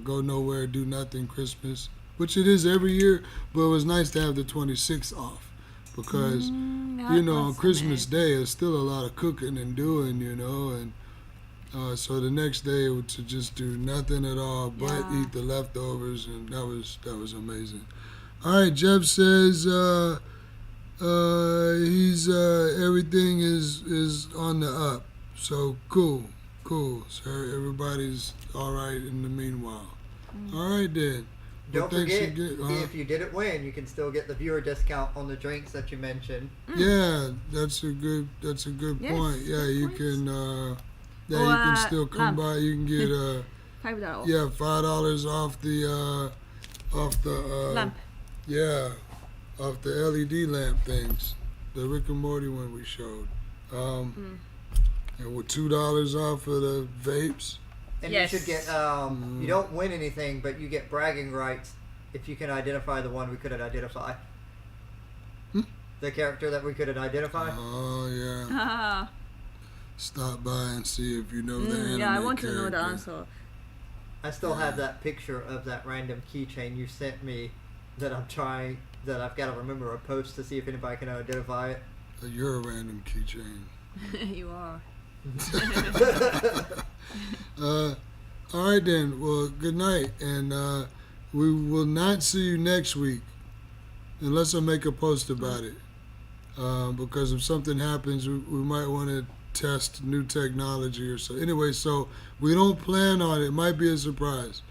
[SPEAKER 3] go nowhere, do nothing Christmas, which it is every year. But it was nice to have the 26th off because on Christmas Day it's still a lot of cooking and doing, and so the next day to just do nothing at all but eat the leftovers, and that was amazing. All right, Jeff says. He's everything is on the up, so cool. So everybody's all right in the meanwhile. All right then.
[SPEAKER 5] Don't
[SPEAKER 3] Well, thanks
[SPEAKER 5] forget,
[SPEAKER 3] again.
[SPEAKER 5] if you didn't win, you can still get the viewer discount on the drinks that you mentioned.
[SPEAKER 3] Yeah, that's a good
[SPEAKER 4] Yes,
[SPEAKER 3] point. Yeah,
[SPEAKER 4] good
[SPEAKER 3] you
[SPEAKER 4] points.
[SPEAKER 3] can. You
[SPEAKER 4] Or,
[SPEAKER 3] can still come by. You can get
[SPEAKER 4] $5.
[SPEAKER 3] $5 off the
[SPEAKER 4] Lamp.
[SPEAKER 3] Yeah, off the LED lamp things, the Rick and Morty one we showed. And with $2 off of the vapes.
[SPEAKER 5] And
[SPEAKER 4] Yes.
[SPEAKER 5] you should get, you don't win anything, but you get bragging rights if you can identify the one we couldn't identify. The character that we couldn't identify.
[SPEAKER 3] Oh yeah. Stop by and see if you know the anime
[SPEAKER 4] Yeah, I want to
[SPEAKER 3] character.
[SPEAKER 4] know the answer.
[SPEAKER 5] I still have that picture of that random keychain you sent me that I've got to remember a post to see if anybody can identify it.
[SPEAKER 3] You're a random keychain.
[SPEAKER 4] You are.
[SPEAKER 3] All right then. Well, good night, and we will not see you next week unless I make a post about it. Because if something happens, we might want to test new technology or so. Anyway, so we don't plan on it. It might be a surprise,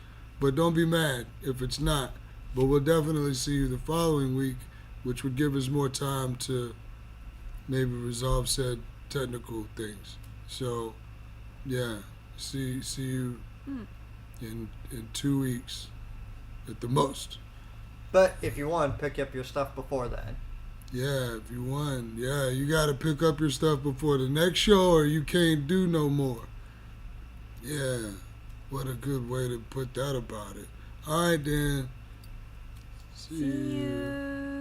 [SPEAKER 3] but don't be mad if it's not. But we'll definitely see you the following week which would give us more time to maybe resolve said technical things. So, yeah, see you in 2 weeks at the most.
[SPEAKER 5] But if you want, pick up your stuff before then.
[SPEAKER 3] Yeah, if you want, yeah, you got to pick up your stuff before the next show, or you can't do no more. Yeah, what a good way to put that about it. All right, then. See
[SPEAKER 4] See you.